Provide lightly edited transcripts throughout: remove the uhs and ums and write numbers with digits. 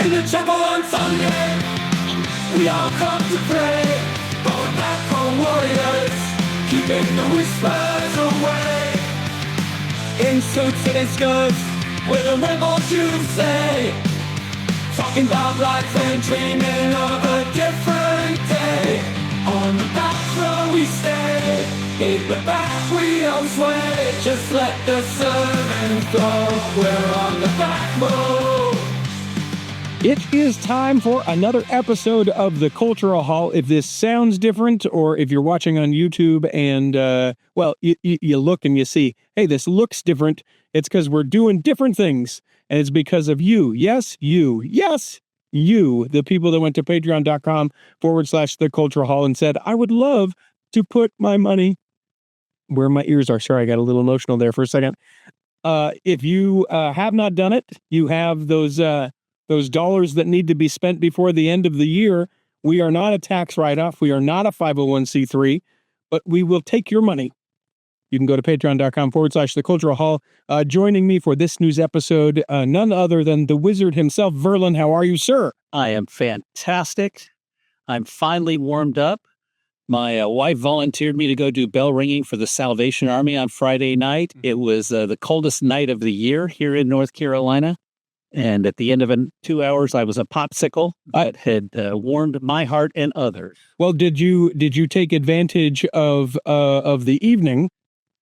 in the chapel on Sunday. We all come to pray, going back home warriors, keeping the whispers away. In suits and skirts, with a rebel to say, talking about life and dreaming of a different day. On the back row we stay, in the back we don't sway. Just let the servant go, we're on the back row. It is time for another episode of the Cultural Hall. If this sounds different, or if you're watching on YouTube and, you look and you see, hey, this looks different, it's because we're doing different things. And it's because of you. Yes, you. Yes, you. The people that went to patreon.com/the Cultural Hall and said, I would love to put my money where my ears are. Sorry, I got a little emotional there for a second. If you have not done it, you have those dollars that need to be spent before the end of the year. We are not a tax write-off. We are not a 501c3, but we will take your money. You can go to patreon.com/the Cultural Hall. Joining me for this news episode, none other than the wizard himself, Verlin. How are you, sir? I am fantastic. I'm finally warmed up. My wife volunteered me to go do bell ringing for the Salvation Army on Friday night. It was the coldest night of the year here in North Carolina. And at the end of 2 hours, I was a popsicle that had warmed my heart and others. Well, did you take advantage of the evening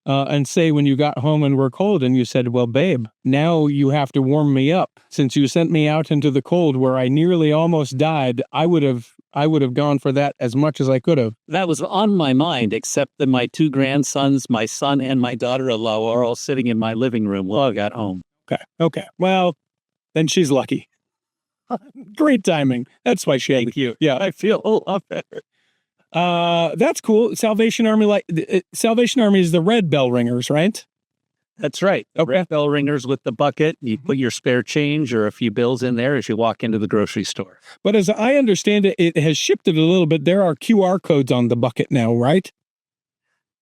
and say when you got home and were cold and you said, well, babe, now you have to warm me up. Since you sent me out into the cold where I nearly almost died, I would have gone for that as much as I could have. That was on my mind, except that my two grandsons, my son and my daughter-in-law, are all sitting in my living room while I got home. Okay. Well, then she's lucky. Great timing. That's why she had you. Yeah, I feel a lot better. That's cool. Salvation Army is the red bell ringers, right? That's right. Okay. Red bell ringers with the bucket. You put your spare change or a few bills in there as you walk into the grocery store. But as I understand it, it has shifted a little bit. There are QR codes on the bucket now, right?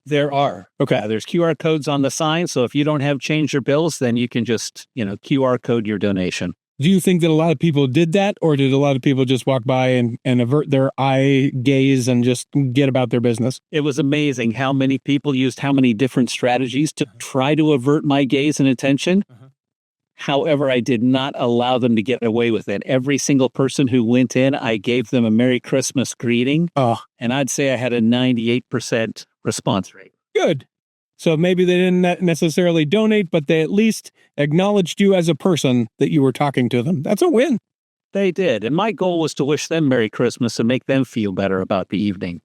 There are. Okay. There's QR codes on the sign. So if you don't have change or bills, then you can just, QR code your donation. Do you think that a lot of people did that, or did a lot of people just walk by and avert their eye gaze and just get about their business? It was amazing how many people used how many different strategies to try to avert my gaze and attention. However, I did not allow them to get away with it. Every single person who went in, I gave them a Merry Christmas greeting. And I'd say I had a 98% response rate. Good. So maybe they didn't necessarily donate, but they at least acknowledged you as a person that you were talking to them. That's a win. They did. And my goal was to wish them Merry Christmas and make them feel better about the evening.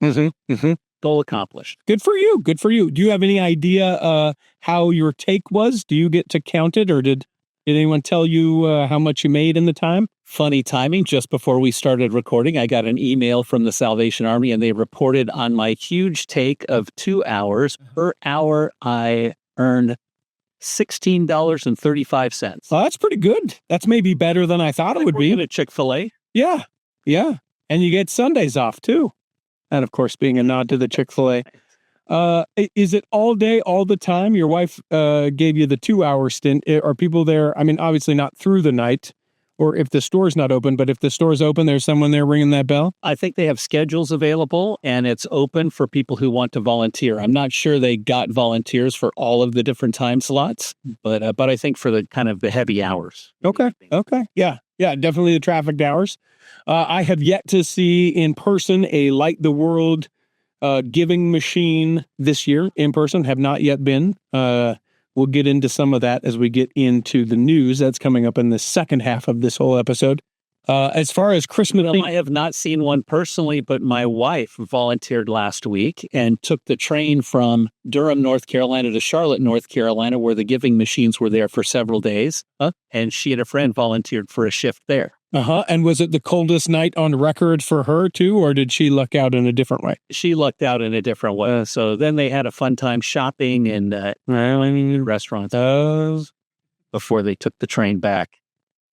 Goal accomplished. Good for you. Good for you. Do you have any idea how your take was? Do you get to count it, or did anyone tell you how much you made in the time? Funny timing. Just before we started recording, I got an email from the Salvation Army, and they reported on my huge take of 2 hours. Per hour, I earned $16.35. Oh, that's pretty good. That's maybe better than I thought it would be. At Chick-fil-A. Yeah. And you get Sundays off, too. And, of course, being a nod to the Chick-fil-A. Is it all day, all the time? Your wife gave you the 2-hour stint. Are people there? I mean, obviously not through the night, or if the store's not open, but if the store's open, there's someone there ringing that bell? I think they have schedules available, and it's open for people who want to volunteer. I'm not sure they got volunteers for all of the different time slots, but I think for the kind of the heavy hours. Okay. Yeah, definitely the trafficked hours. I have yet to see in person a Light the World giving machine this year in person. Have not yet been. We'll get into some of that as we get into the news that's coming up in the second half of this whole episode. As far as Christmas... Well, I have not seen one personally, but my wife volunteered last week and took the train from Durham, North Carolina to Charlotte, North Carolina, where the giving machines were there for several days. And she and a friend volunteered for a shift there. And was it the coldest night on record for her, too, or did she luck out in a different way? She lucked out in a different way. So then they had a fun time shopping and restaurants before they took the train back.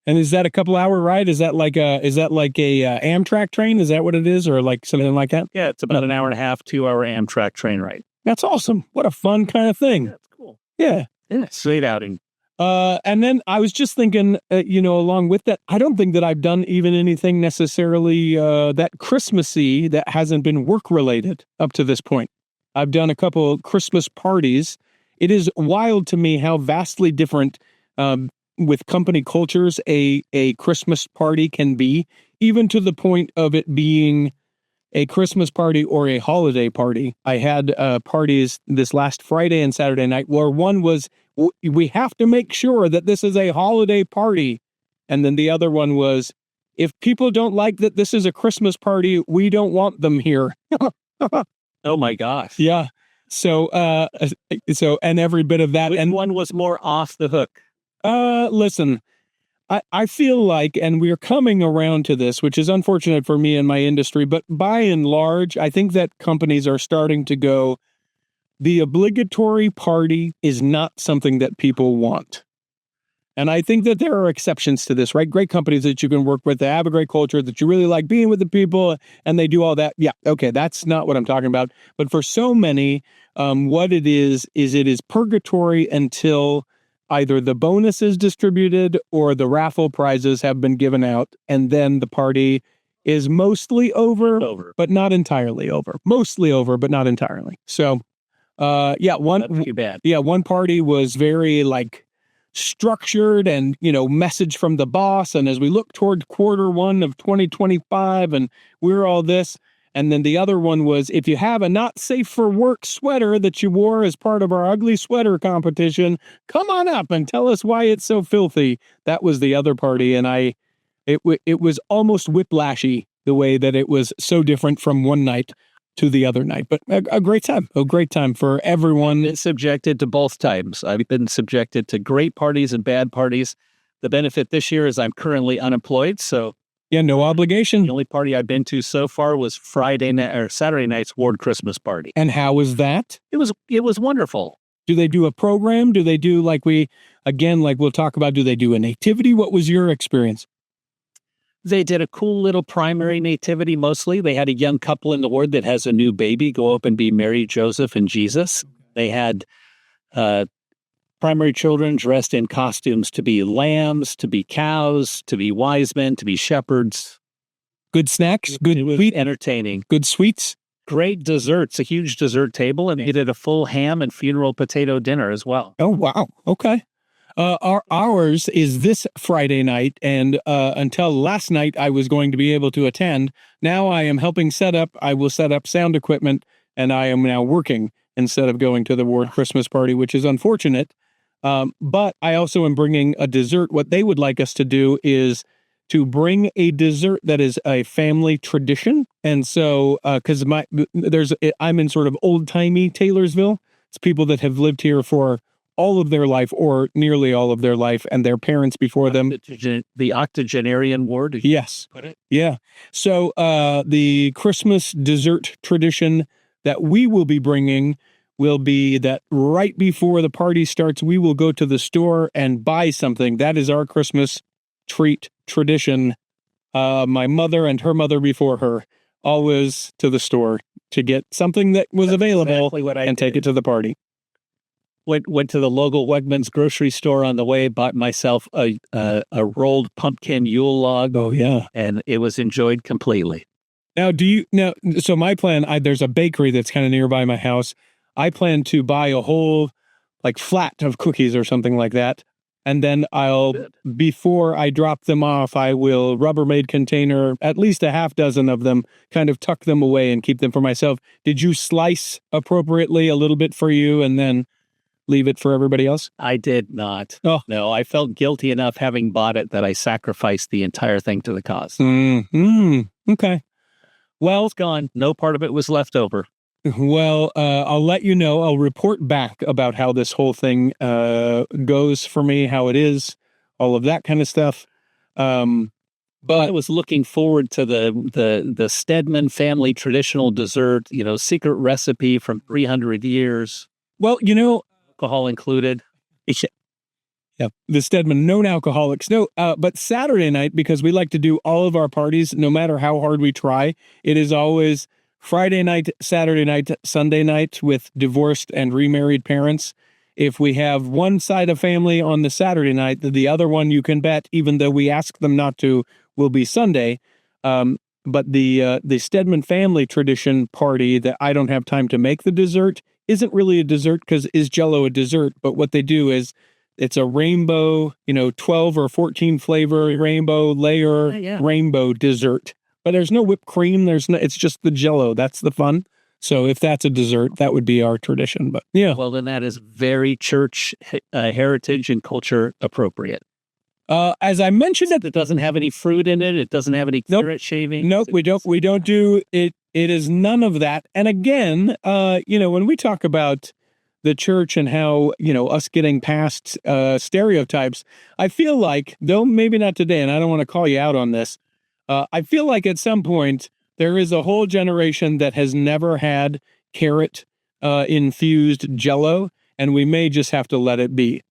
And is that a couple-hour ride? Is that like a Amtrak train? Is that what it is, or like something like that? Yeah, it's about an hour and a half, 2-hour Amtrak train ride. That's awesome. What a fun kind of thing. Yeah, that's cool. Yeah. Sweet outing. And then I was just thinking, along with that, I don't think that I've done even anything necessarily that Christmassy that hasn't been work-related up to this point. I've done a couple Christmas parties. It is wild to me how vastly different with company cultures a Christmas party can be, even to the point of it being a Christmas party or a holiday party. I had parties this last Friday and Saturday night where one was, we have to make sure that this is a holiday party. And then the other one was, if people don't like that this is a Christmas party, we don't want them here. Oh my gosh. Yeah. So and every bit of that. Which and one was more off the hook? Listen, I feel like, and we're coming around to this, which is unfortunate for me and my industry, but by and large, I think that companies are starting to go, the obligatory party is not something that people want. And I think that there are exceptions to this, right? Great companies that you can work with, they have a great culture, that you really like being with the people, and they do all that. Yeah, okay, that's not what I'm talking about. But for so many, what it is purgatory until either the bonus is distributed or the raffle prizes have been given out, and then the party is mostly over. But not entirely over. Mostly over, but not entirely. So, That's too bad. Yeah, one party was very structured and, message from the boss. And as we look toward Q1 of 2025 and we're all this. And then the other one was, if you have a not safe for work sweater that you wore as part of our ugly sweater competition, come on up and tell us why it's so filthy. That was the other party. And it was almost whiplashy the way that it was so different from one night to the other night, but a great time for everyone. I've been subjected to both types. I've been subjected to great parties and bad parties. The benefit this year is I'm currently unemployed, so yeah, no obligation. The only party I've been to so far was Saturday night's Ward Christmas party. And how was that? It was wonderful. Do they do a program? Do they do we'll talk about, do they do a nativity? What was your experience? They did a cool little primary nativity mostly. They had a young couple in the ward that has a new baby go up and be Mary, Joseph, and Jesus. They had primary children dressed in costumes to be lambs, to be cows, to be wise men, to be shepherds. Good snacks, good sweet, entertaining. Good sweets. Great desserts, a huge dessert table, and they did a full ham and funeral potato dinner as well. Oh, wow. Okay. Ours is this Friday night, and until last night I was going to be able to attend. Now I am helping set up. I will set up sound equipment, and I am now working instead of going to the Ward Christmas party, which is unfortunate. But I also am bringing a dessert. What they would like us to do is to bring a dessert that is a family tradition. And so, because I'm in sort of old-timey Taylorsville. It's people that have lived here for all of their life or nearly all of their life, and their parents before them. The octogenarian ward? Yes. Put it? Yeah. So the Christmas dessert tradition that we will be bringing will be that right before the party starts, we will go to the store and buy something. That is our Christmas treat tradition. My mother and her mother before her always to the store to get something that was available and take it to the party. Went to the local Wegmans grocery store on the way, bought myself a rolled pumpkin Yule log. Oh, yeah. And it was enjoyed completely. Now, so my plan, there's a bakery that's kind of nearby my house. I plan to buy a whole flat of cookies or something like that. And then before I drop them off, I will Rubbermaid container at least a half dozen of them, kind of tuck them away and keep them for myself. Did you slice appropriately a little bit for you and then leave it for everybody else? I did not. Oh. No, I felt guilty enough having bought it that I sacrificed the entire thing to the cause. Okay. Well, it's gone. No part of it was left over. Well, I'll let you know. I'll report back about how this whole thing goes for me, how it is, all of that kind of stuff. But I was looking forward to the Stedman family traditional dessert, secret recipe from 300 years. Well, alcohol included. Yeah, the Stedman, known alcoholics. No, but Saturday night, because we like to do all of our parties, no matter how hard we try, it is always Friday night, Saturday night, Sunday night with divorced and remarried parents. If we have one side of family on the Saturday night, the other one you can bet, even though we ask them not to, will be Sunday. But the Stedman family tradition party that I don't have time to make the dessert isn't really a dessert because is Jell-O a dessert? But what they do is it's a rainbow, 12 or 14 flavor rainbow layer rainbow dessert. But there's no whipped cream. It's just the Jell-O. That's the fun. So if that's a dessert, that would be our tradition. But yeah. Well, then that is very church heritage and culture appropriate. As I mentioned, it doesn't have any fruit in it. It doesn't have any carrot shavings. Nope, we don't do it. It is none of that. And again, when we talk about the church and how, us getting past stereotypes, I feel like, though maybe not today, and I don't want to call you out on this, I feel like at some point there is a whole generation that has never had carrot infused Jell-O, and we may just have to let it be.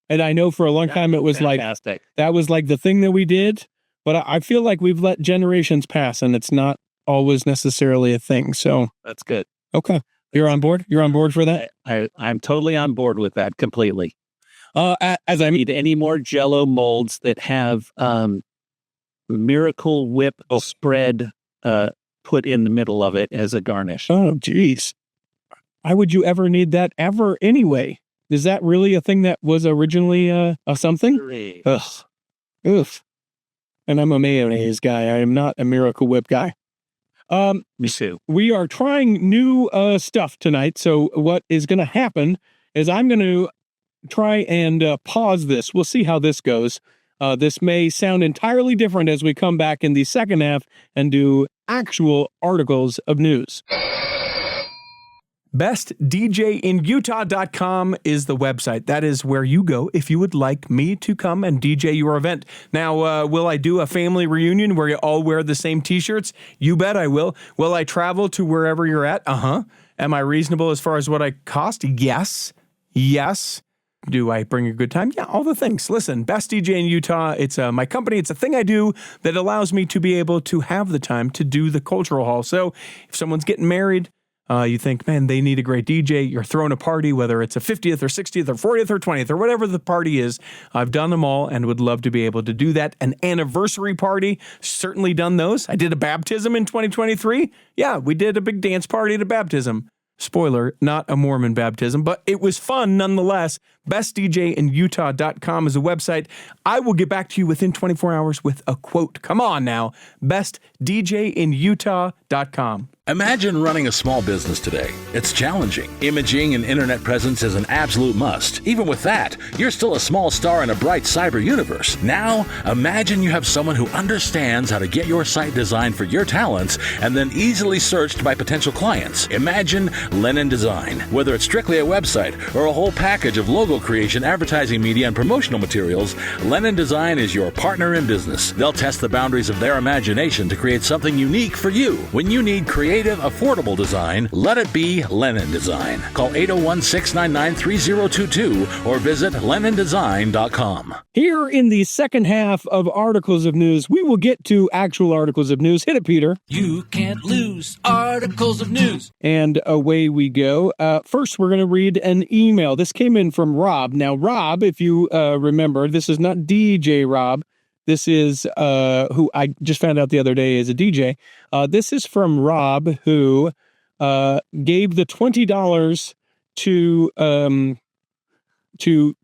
And I know for a long time it was fantastic. That was like the thing that we did, but I feel like we've let generations pass and it's not always necessarily a thing. So that's good. Okay. You're on board? You're on board for that? I'm totally on board with that completely. As I need any more Jell-O molds that have Miracle Whip spread put in the middle of it as a garnish. Oh, geez. Why would you ever need that ever anyway? Is that really a thing that was originally a something? Ugh. Oof. And I'm a mayonnaise guy. I am not a Miracle Whip guy. Me too. We are trying new stuff tonight. So what is going to happen is I'm going to try and pause this. We'll see how this goes. This may sound entirely different as we come back in the second half and do actual articles of news. BestDJinUtah.com is the website. That is where you go if you would like me to come and DJ your event. Now, will I do a family reunion where you all wear the same t-shirts? You bet I will. Will I travel to wherever you're at? Am I reasonable as far as what I cost? Yes. Do I bring a good time? Yeah, all the things. Listen, Best DJ in Utah, it's my company. It's a thing I do that allows me to be able to have the time to do the cultural hall. So if someone's getting married, you think, man, they need a great DJ. You're throwing a party, whether it's a 50th or 60th or 40th or 20th or whatever the party is. I've done them all and would love to be able to do that. An anniversary party, certainly done those. I did a baptism in 2023. Yeah, we did a big dance party at a baptism. Spoiler, not a Mormon baptism, but it was fun nonetheless. BestDJinUtah.com is a website. I will get back to you within 24 hours with a quote. Come on now. BestDJinUtah.com. Imagine running a small business today. It's challenging. Imaging and internet presence is an absolute must. Even with that, you're still a small star in a bright cyber universe. Now, imagine you have someone who understands how to get your site designed for your talents and then easily searched by potential clients. Imagine Lennon Design. Whether it's strictly a website or a whole package of logo creation, advertising media, and promotional materials, Lennon Design is your partner in business. They'll test the boundaries of their imagination to create something unique for you. When you need creative, affordable design, let it be Lennon Design. Call 801-699-3022 or visit LennonDesign.com. Here in the second half of Articles of News, we will get to actual articles of news. Hit it, Peter. You can't lose articles of news. And away we go. First, we're going to read an email. This came in from Rob. Now, Rob, if you remember, this is not DJ Rob. This is who I just found out the other day is a DJ. This is from Rob, who gave the $20 to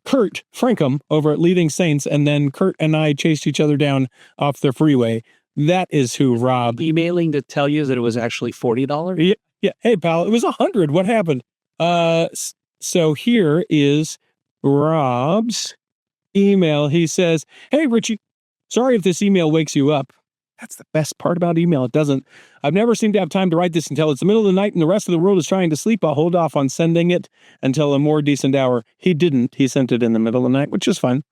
Kurt Frankham over at Leading Saints, and then Kurt and I chased each other down off the freeway. That is who Rob. Emailing to tell you that it was actually $40? Yeah. Hey, pal, it was 100. What happened? So here is Rob's email. He says, "Hey, Richie, sorry if this email wakes you up." That's the best part about email. It doesn't. I've never seemed to have time to write this until it's the middle of the night and the rest of the world is trying to sleep. I'll hold off on sending it until a more decent hour. He didn't. He sent it in the middle of the night, which is fun.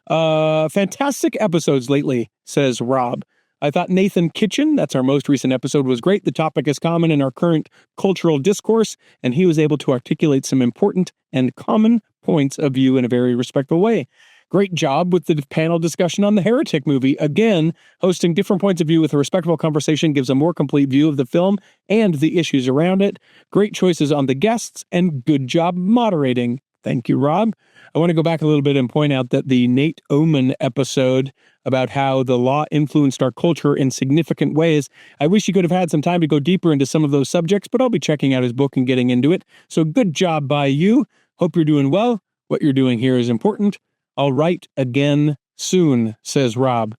Fantastic episodes lately, says Rob. I thought Nathan Kitchen, that's our most recent episode, was great. The topic is common in our current cultural discourse, and he was able to articulate some important and common points of view in a very respectful way. Great job with the panel discussion on the Heretic movie. Again, hosting different points of view with a respectful conversation gives a more complete view of the film and the issues around it. Great choices on the guests, and good job moderating. Thank you, Rob. I want to go back a little bit and point out that the Nate Oman episode about how the law influenced our culture in significant ways, I wish he could have had some time to go deeper into some of those subjects, but I'll be checking out his book and getting into it. So good job by you. Hope you're doing well. What you're doing here is important. I'll write again soon, says Rob.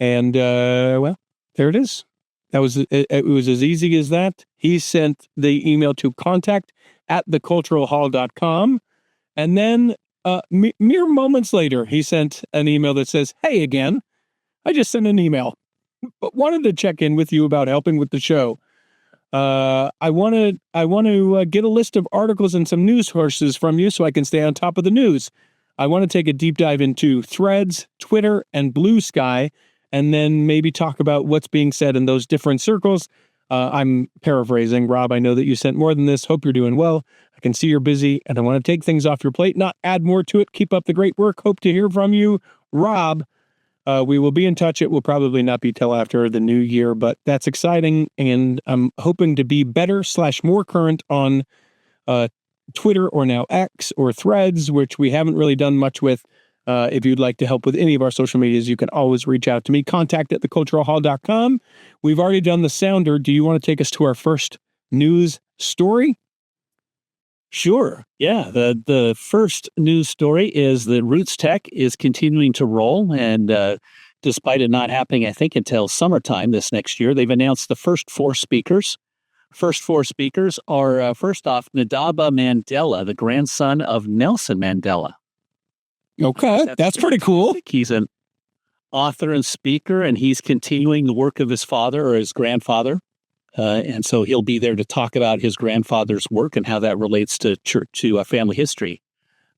And, well, there it is. It was as easy as that. He sent the email to contact@theculturalhall.com. And then mere moments later, he sent an email that says, hey, again, I just sent an email, but wanted to check in with you about helping with the show. I want to get a list of articles and some news sources from you so I can stay on top of the news. I want to take a deep dive into Threads, Twitter, and Blue Sky, and then maybe talk about what's being said in those different circles. I'm paraphrasing. Rob, I know that you sent more than this. Hope you're doing well. I can see you're busy, and I want to take things off your plate, not add more to it. Keep up the great work. Hope to hear from you, Rob. We will be in touch. It will probably not be till after the new year, but that's exciting, and I'm hoping to be better / more current on Twitter, or now X, or Threads, which we haven't really done much with. If you'd like to help with any of our social medias, you can always reach out to me. Contact@theculturalhall.com. We've already done the sounder. Do you want to take us to our first news story? Sure. Yeah. The first news story is that RootsTech is continuing to roll. And despite it not happening, I think, until summertime this next year, they've announced the first 4 speakers. First 4 speakers are, first off, Ndaba Mandela, the grandson of Nelson Mandela. Okay, that's pretty cool. He's an author and speaker, and he's continuing the work of his father or his grandfather. And so he'll be there to talk about his grandfather's work and how that relates to church, to family history.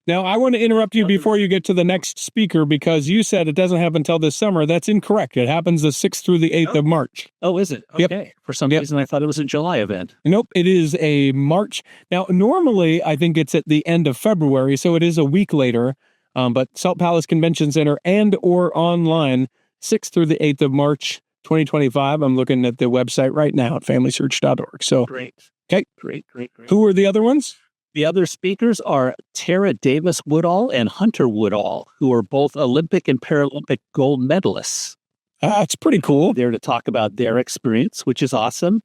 Now, I want to interrupt you before you get to the next speaker, because you said it doesn't happen until this summer. That's incorrect. It happens the 6th through the 8th of March. Oh, is it? Okay. Yep. For some reason, I thought it was a July event. Nope, it is a March. Now, normally, I think it's at the end of February, so it is a week later. But Salt Palace Convention Center and or online, 6th through the 8th of March, 2025. I'm looking at the website right now at familysearch.org. So Great. Okay. Great. Who are the other ones? The other speakers are Tara Davis Woodall and Hunter Woodall, who are both Olympic and Paralympic gold medalists. That's pretty cool. There to talk about their experience, which is awesome.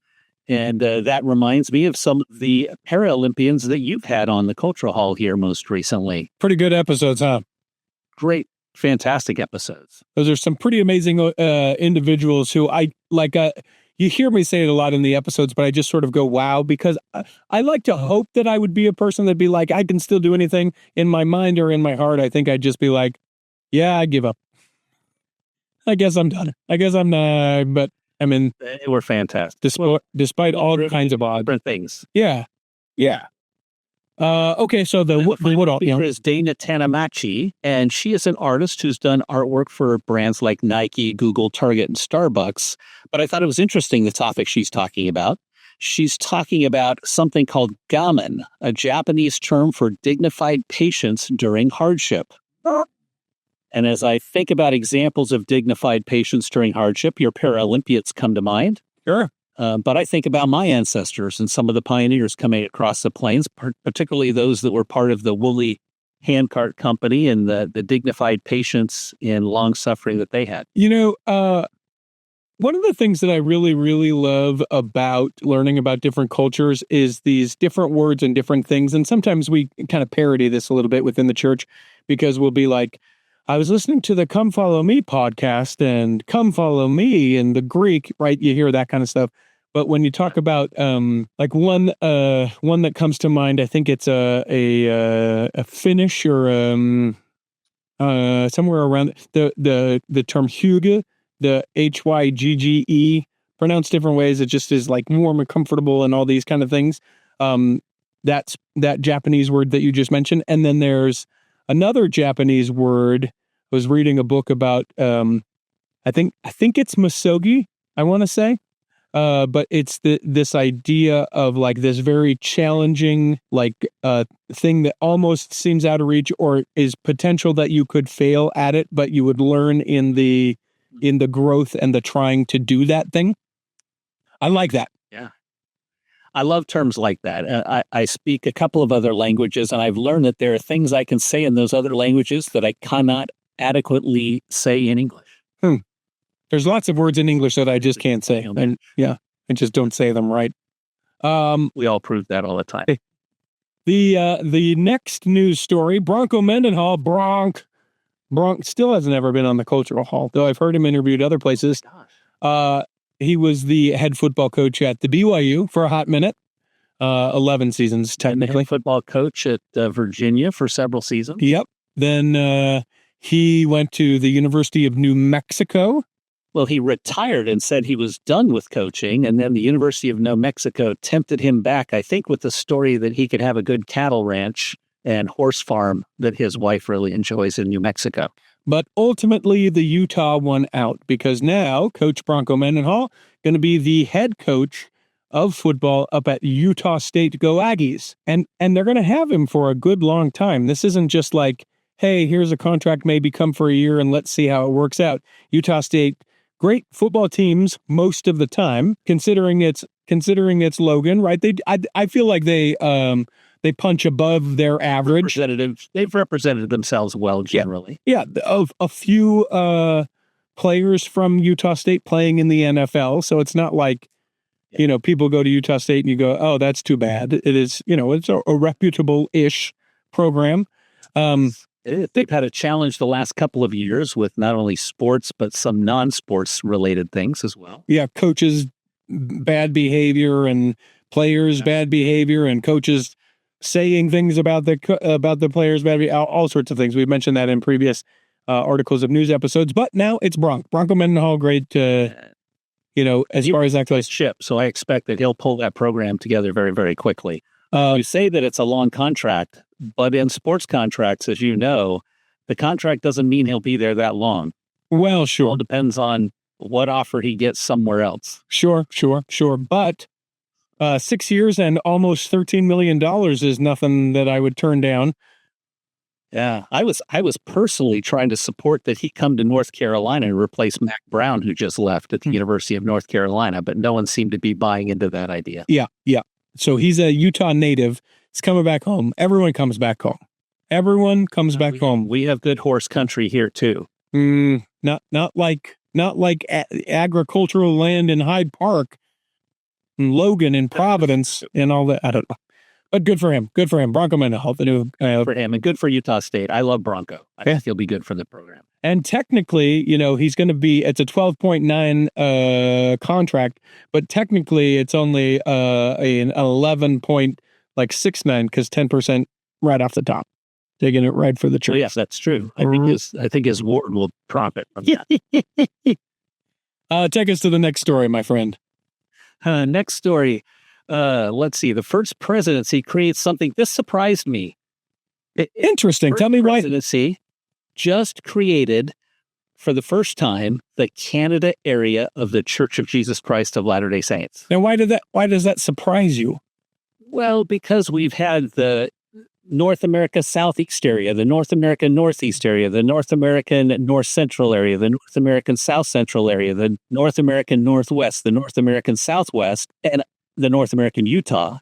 And that reminds me of some of the Paralympians that you've had on the Cultural Hall here most recently. Pretty good episodes, huh? Great, fantastic episodes. Those are some pretty amazing individuals who I like. You hear me say it a lot in the episodes, but I just sort of go, wow, because I like to hope that I would be a person that'd be like, I can still do anything. In my mind or in my heart, I think I'd just be like, yeah, I give up. I guess I'm done. I guess I'm not, but I mean, They were fantastic. Despite all kinds of odds. Different things. Yeah. Okay, so the Woodall speaker is Dana Tanamachi, and she is an artist who's done artwork for brands like Nike, Google, Target, and Starbucks. But I thought it was interesting, the topic she's talking about. She's talking about something called gamen, a Japanese term for dignified patience during hardship. And as I think about examples of dignified patience during hardship, your Paralympians come to mind. Sure. But I think about my ancestors and some of the pioneers coming across the plains, particularly those that were part of the Woolly Handcart Company and the dignified patience and long suffering that they had. You know, one of the things that I really, really love about learning about different cultures is these different words and different things. And sometimes we kind of parody this a little bit within the church, because we'll be like, I was listening to the Come Follow Me podcast and come follow me in the Greek, right? You hear that kind of stuff. But when you talk about like one that comes to mind, I think it's a Finnish or somewhere around the term hygge, the HYGGE, pronounced different ways. It just is like warm and comfortable and all these kind of things. That's that Japanese word that you just mentioned. And then there's another Japanese word. I was reading a book about, I think it's misogi, I want to say. But it's this idea of like this very challenging, like thing that almost seems out of reach or is potential that you could fail at it, but you would learn in the growth and the trying to do that thing. I like that. Yeah. I love terms like that. I speak a couple of other languages, and I've learned that there are things I can say in those other languages that I cannot adequately say in English. There's lots of words in English that I just can't say. And yeah, I just don't say them right. We all prove that all the time. The next news story, Bronco Mendenhall, Bronc still hasn't ever been on the Cultural Hall, though I've heard him interviewed other places. He was the head football coach at the BYU for a hot minute, 11 seasons technically. Head football coach at Virginia for several seasons. Yep. Then he went to the University of New Mexico. Well, he retired and said he was done with coaching, and then the University of New Mexico tempted him back, I think, with the story that he could have a good cattle ranch and horse farm that his wife really enjoys in New Mexico. But ultimately, the Utah won out because now Coach Bronco Mendenhall going to be the head coach of football up at Utah State. Go Aggies. And they're going to have him for a good long time. This isn't just like, hey, here's a contract, maybe come for a year and let's see how it works out. Utah State, great football teams most of the time, considering it's Logan, right? I feel like they punch above their average. They've represented themselves well generally. Yeah, a few players from Utah State playing in the NFL, so it's not like people go to Utah State and you go, oh, that's too bad. It is, it's a reputable-ish program. They've had a challenge the last couple of years with not only sports, but some non-sports related things as well. Yeah, coaches' bad behavior and players' bad behavior and coaches saying things about the players' bad behavior, all sorts of things. We've mentioned that in previous articles of news episodes, but now it's Bronco Mendenhall, great, as far as that goes. Ship, so I expect that he'll pull that program together very, very quickly. You say that it's a long contract, but in sports contracts, as you know, the contract doesn't mean he'll be there that long. Well, sure. It all depends on what offer he gets somewhere else. Sure. But 6 years and almost $13 million is nothing that I would turn down. Yeah, I was personally trying to support that he come to North Carolina and replace Mac Brown, who just left at the University of North Carolina, but no one seemed to be buying into that idea. Yeah. So he's a Utah native. He's coming back home. Everyone comes back home. Home. We have good horse country here too. Not like agricultural land in Hyde Park and Logan and Providence and all that. I don't know. But good for him. Bronco Mendenhall, the new for him, and good for Utah State. I love Bronco. I think he'll be good for the program. And technically, he's going to be, it's a 12.9 contract, but technically it's only an 11.69 because 10% right off the top, taking it right for the church. Oh, yes, that's true. I think his ward will profit from that. Take us to the next story, my friend. Next story. Let's see. The first presidency creates something. This surprised me. Interesting. Tell me why. Presidency just created, for the first time, the Canada area of the Church of Jesus Christ of Latter-day Saints. Now, why does that surprise you? Well, because we've had the North America Southeast area, the North America Northeast area, the North American North Central area, the North American South Central area, the North American Northwest, the North American Southwest, and the North American Utah.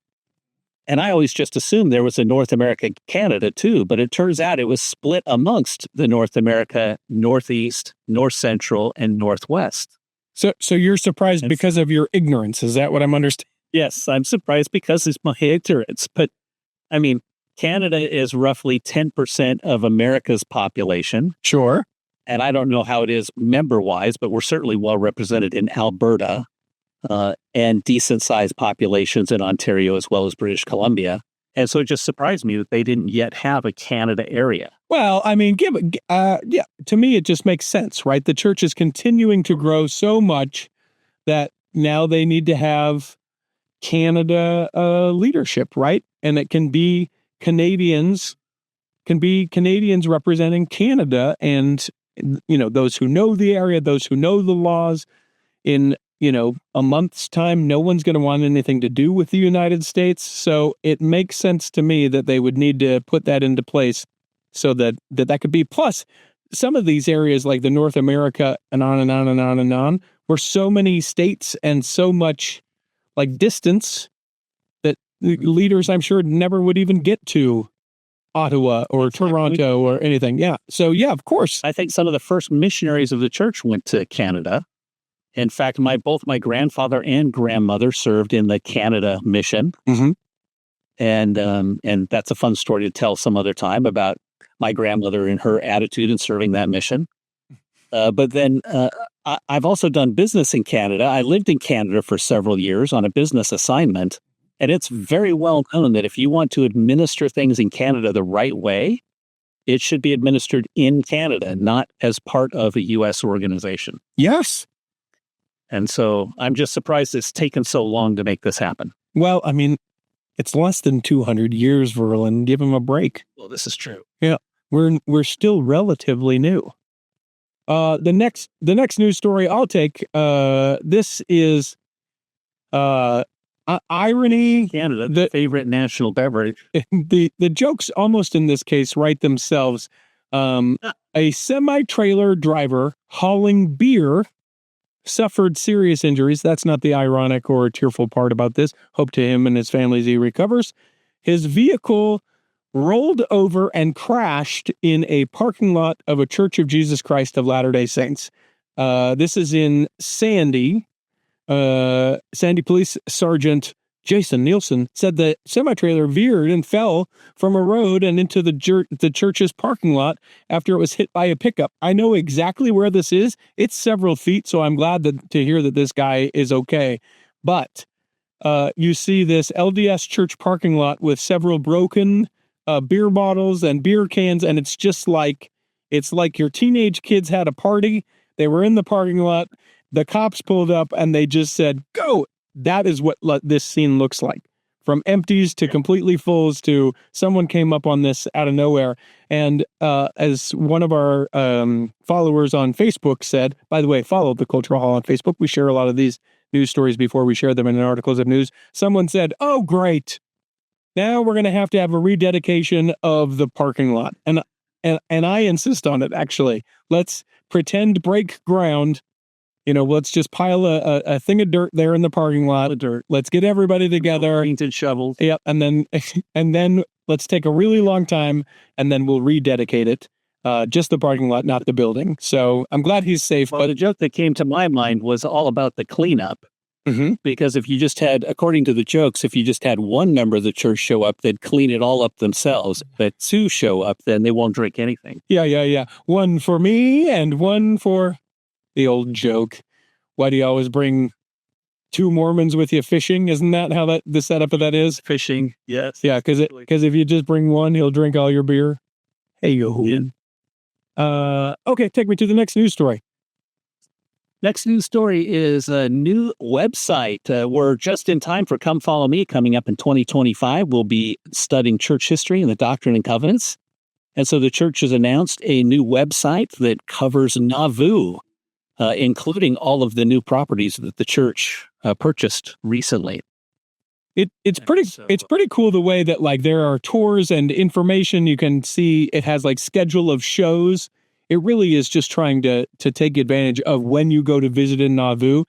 And I always just assumed there was a North America Canada too, but it turns out it was split amongst the North America Northeast, North Central, and Northwest. So you're surprised because of your ignorance. Is that what I'm understanding? Yes, I'm surprised because it's my ignorance. But I mean, Canada is roughly 10% of America's population. Sure. And I don't know how it is member-wise, but we're certainly well represented in Alberta. And decent-sized populations in Ontario as well as British Columbia. And so it just surprised me that they didn't yet have a Canada area. Well, I mean, to me, it just makes sense, right? The church is continuing to grow so much that now they need to have Canada leadership, right? And it can be Canadians representing Canada and, those who know the area, those who know the laws. In a month's time, no one's going to want anything to do with the United States. So it makes sense to me that they would need to put that into place so that could be. Plus, some of these areas like the North America and on and on and on and on, where so many states and so much distance the leaders, I'm sure, never would even get to Ottawa or Toronto or anything. Yeah. So, yeah, of course. I think some of the first missionaries of the church went to Canada. In fact, both my grandfather and grandmother served in the Canada mission. Mm-hmm. And that's a fun story to tell some other time about my grandmother and her attitude in serving that mission. But then I've also done business in Canada. I lived in Canada for several years on a business assignment. And it's very well known that if you want to administer things in Canada the right way, it should be administered in Canada, not as part of a U.S. organization. Yes. And so I'm just surprised it's taken so long to make this happen. Well, I mean, it's less than 200 years, Verlin. Give him a break. Well, this is true. Yeah. We're still relatively new. The next news story I'll take, this is irony. Canada, the favorite national beverage. The jokes almost in this case write themselves. A semi-trailer driver hauling beer suffered serious injuries. That's not the ironic or tearful part about this. Hope to him and his family as he recovers. His vehicle rolled over and crashed in a parking lot of a Church of Jesus Christ of Latter-day Saints. This is in Sandy. Sandy Police Sergeant Jason Nielsen said the semi-trailer veered and fell from a road and into the church's parking lot after it was hit by a pickup. I know exactly where this is. It's several feet, so I'm glad to hear that this guy is okay. But you see this LDS church parking lot with several broken beer bottles and beer cans, and it's like your teenage kids had a party. They were in the parking lot. The cops pulled up and they just said, "Go." That is what this scene looks like. From empties to completely fulls to someone came up on this out of nowhere. And as one of our followers on Facebook said, by the way, follow the Cultural Hall on Facebook. We share a lot of these news stories before we share them in articles of news. Someone said, "Oh, great. Now we're going to have a rededication of the parking lot." And I insist on it, actually. Let's pretend break ground. Let's just pile a thing of dirt there in the parking lot. Let's get everybody together. Painted shovels. Yep. And then let's take a really long time and then we'll rededicate it. Just the parking lot, not the building. So I'm glad he's safe. Well, but the joke that came to my mind was all about the cleanup. Mm-hmm. Because if you just had, according to the jokes, if you just had one member of the church show up, they'd clean it all up themselves. But two show up, then they won't drink anything. Yeah. One for me and one for the old joke. Why do you always bring two Mormons with you fishing? Isn't that how the setup of that is? Fishing, yes. Yeah, because if you just bring one, he'll drink all your beer. Hey, yo. Yeah. Okay, take me to the next news story. Next news story is a new website. We're just in time for Come Follow Me coming up in 2025. We'll be studying church history and the Doctrine and Covenants. And so the church has announced a new website that covers Nauvoo, including all of the new properties that the church purchased recently. It's pretty cool the way that there are tours and information. You can see it has schedule of shows. It really is just trying to take advantage of when you go to visit in Nauvoo,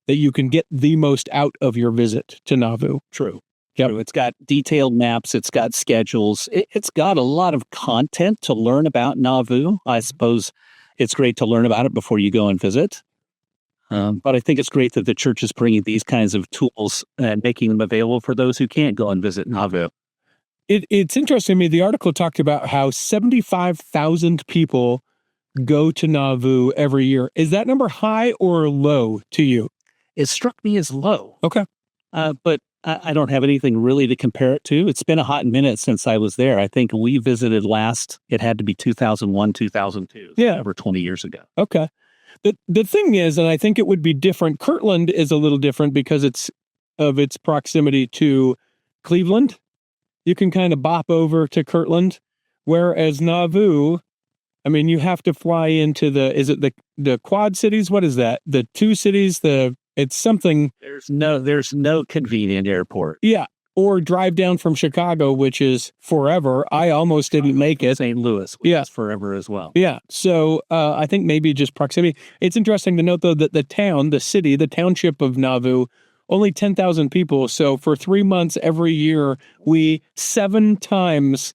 that you can get the most out of your visit to Nauvoo. True. It's got detailed maps. It's got schedules. It's got a lot of content to learn about Nauvoo. I suppose it's great to learn about it before you go and visit. But I think it's great that the church is bringing these kinds of tools and making them available for those who can't go and visit Nauvoo. It's interesting to me. The article talked about how 75,000 people go to Nauvoo every year. Is that number high or low to you? It struck me as low. Okay. But I don't have anything really to compare it to. It's been a hot minute since I was there. I think we visited last, it had to be 2001, 2002. Yeah. Over 20 years ago. Okay. The thing is, and I think it would be different, Kirtland is a little different because its proximity to Cleveland. You can kind of bop over to Kirtland, whereas Nauvoo, I mean, you have to fly into the Quad Cities? What is that? The two cities, it's something. There's no convenient airport. Yeah. Or drive down from Chicago, which is forever. I almost didn't make it. St. Louis, which is forever as well. Yeah. So I think maybe just proximity. It's interesting to note, though, that the township of Nauvoo only 10,000 people. So for 3 months every year, we 7 times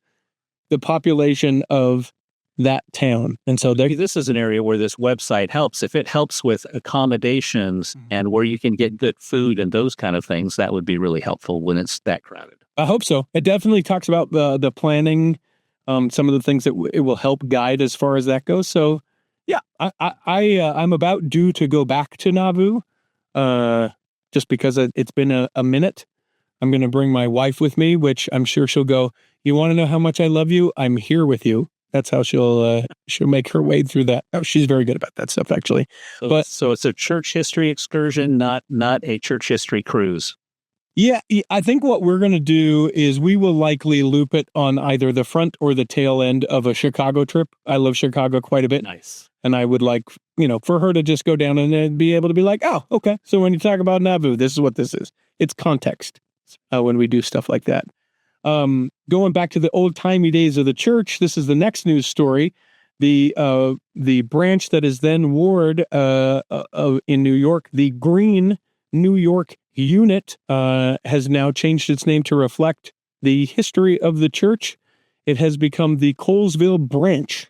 the population of that town. And so This is an area where this website helps. If it helps with accommodations and where you can get good food and those kind of things, that would be really helpful when it's that crowded. I hope so. It definitely talks about the planning, some of the things that it will help guide as far as that goes. So yeah, I'm about due to go back to Nauvoo, just because it's been a minute. I'm going to bring my wife with me, which I'm sure she'll go, you want to know how much I love you? I'm here with you. That's how she'll make her way through that. Oh, she's very good about that stuff, actually. So it's a church history excursion, not a church history cruise. Yeah, I think what we're going to do is we will likely loop it on either the front or the tail end of a Chicago trip. I love Chicago quite a bit. Nice. And I would like, for her to just go down and be able to be like, oh, okay. So when you talk about Nauvoo, this is what this is. It's context when we do stuff like that. Going back to the old-timey days of the church, this is the next news story. The branch that is then ward in New York, the Greene New York unit, has now changed its name to reflect the history of the church. It has become the Colesville branch.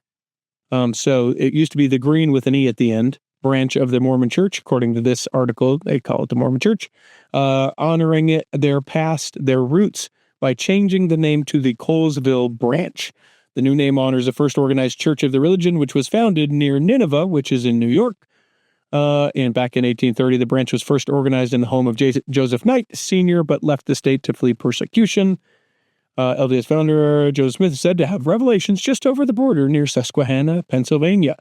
So it used to be the Greene with an E at the end, branch of the Mormon Church. According to this article, they call it the Mormon Church, honoring their past, their roots, by changing the name to the Colesville branch. The new name honors the first organized church of the religion, which was founded near Nineveh, which is in New York. And back in 1830, the branch was first organized in the home of Joseph Knight Sr., but left the state to flee persecution. LDS founder Joseph Smith is said to have revelations just over the border near Susquehanna, Pennsylvania.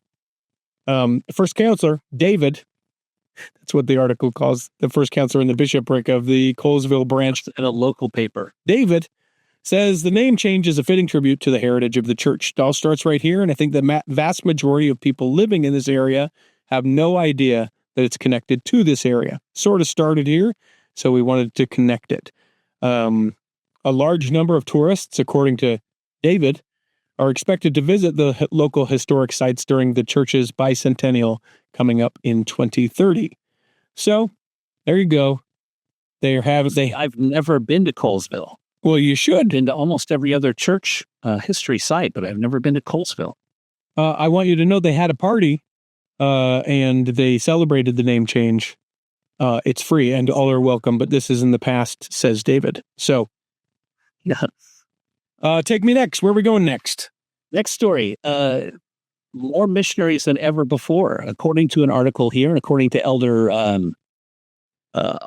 First counselor, David, that's what the article calls the first counselor in the bishopric of the Colesville branch. In a local paper. David says the name change is a fitting tribute to the heritage of the church. It all starts right here, and I think the vast majority of people living in this area have no idea that it's connected to this area. Sort of started here, so we wanted to connect it. A large number of tourists, according to David, are expected to visit the local historic sites during the church's bicentennial coming up in 2030. So, there you go. I've never been to Colesville. Well, you should. I've been to almost every other church history site, but I've never been to Colesville. I want you to know they had a party, and they celebrated the name change. It's free and all are welcome, but this is in the past, says David. So, yeah. Take me next. Where are we going next? Next story. More missionaries than ever before, according to an article here, and according to Elder, now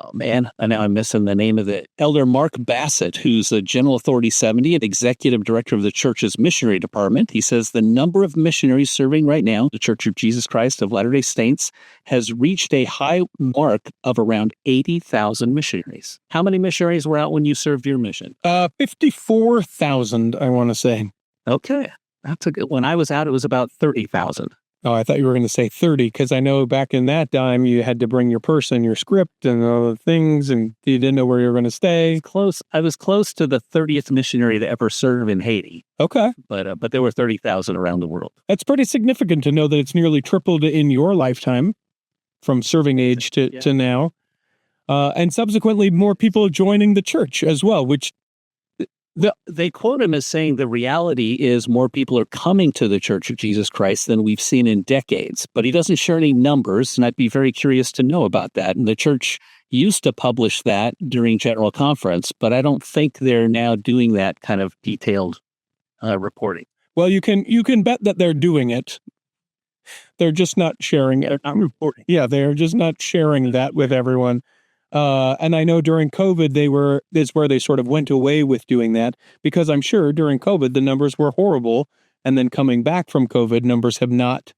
I'm missing the name of it, Elder Mark Bassett, who's a General Authority 70 and Executive Director of the church's missionary department. He says the number of missionaries serving right now, the Church of Jesus Christ of Latter-day Saints, has reached a high mark of around 80,000 missionaries. How many missionaries were out when you served your mission? 54,000, I want to say. Okay. That's a good. When I was out, it was about 30,000. Oh, I thought you were going to say 30, because I know back in that time you had to bring your purse and your script and all the things, and you didn't know where you were going to stay. I was close to the 30th missionary to ever serve in Haiti. Okay. But there were 30,000 around the world. That's pretty significant to know that it's nearly tripled in your lifetime from serving age to now. And subsequently more people joining the church as well, which they quote him as saying the reality is more people are coming to the Church of Jesus Christ than we've seen in decades. But he doesn't share any numbers, and I'd be very curious to know about that. And the church used to publish that during General Conference, but I don't think they're now doing that kind of detailed reporting. Well, you can bet that they're doing it. They're just not sharing it. Not reporting. Yeah, they're just not sharing that with everyone. And I know during COVID, it's where they sort of went away with doing that, because I'm sure during COVID, the numbers were horrible. And then coming back from COVID, numbers have not,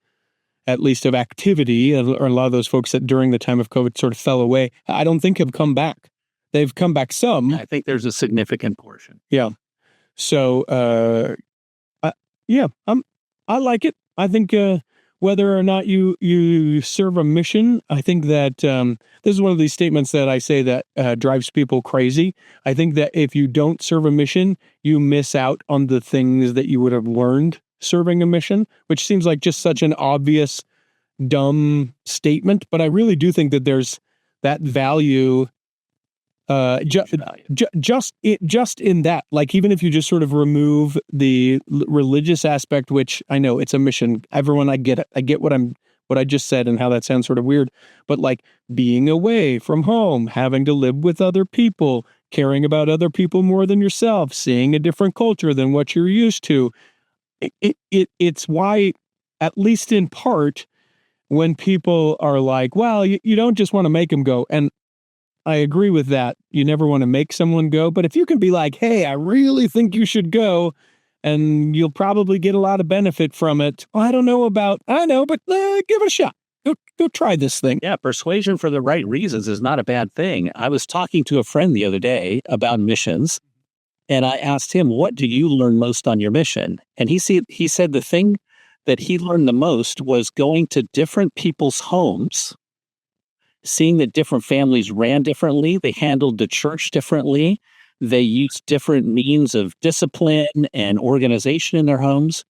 at least of activity, or a lot of those folks that during the time of COVID sort of fell away, I don't think have come back. They've come back some. I think there's a significant portion. Yeah. So, I like it. I think, whether or not you serve a mission, I think that this is one of these statements that I say that drives people crazy. I think that if you don't serve a mission, you miss out on the things that you would have learned serving a mission, which seems like just such an obvious, dumb statement. But I really do think that there's that value Just in that, like, even if you just sort of remove the religious aspect, which I know it's a mission. Everyone, I get it. I get what I just said and how that sounds sort of weird, but like being away from home, having to live with other people, caring about other people more than yourself, seeing a different culture than what you're used to. It's why, at least in part, when people are like, well, you don't just want to make them go. And I agree with that. You never want to make someone go. But if you can be like, hey, I really think you should go, and you'll probably get a lot of benefit from it. Well, I know, but give it a shot. Go try this thing. Yeah, persuasion for the right reasons is not a bad thing. I was talking to a friend the other day about missions, and I asked him, what do you learn most on your mission? And he said the thing that he learned the most was going to different people's homes, seeing that different families ran differently, they handled the church differently, they used different means of discipline and organization in their homes,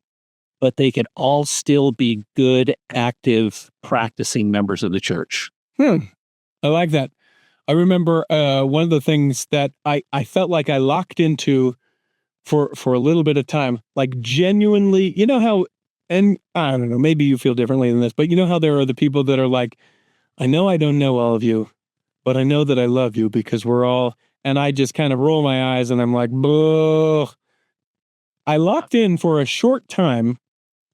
but they could all still be good, active, practicing members of the church. I like that. I remember one of the things that I felt like I locked into for a little bit of time, like genuinely, you know how, and I don't know, maybe you feel differently than this, but you know how there are the people that are like, I know I don't know all of you, but I know that I love you because we're all, and I just kind of roll my eyes and I'm like, boo. I locked in for a short time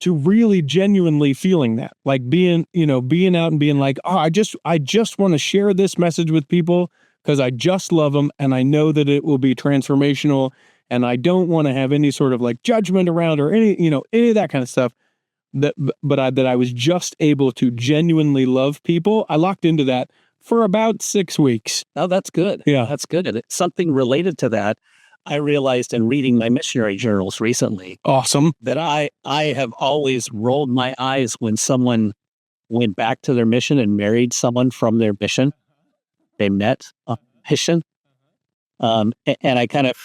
to really genuinely feeling that, like being out and being like, oh, I just want to share this message with people because I just love them and I know that it will be transformational and I don't want to have any sort of like judgment around or any of that kind of stuff. That I was just able to genuinely love people. I locked into that for about 6 weeks. Oh, that's good. Yeah. That's good. And it's something related to that. I realized in reading my missionary journals recently. Awesome. That I have always rolled my eyes when someone went back to their mission and married someone from their mission. They met on mission. And I kind of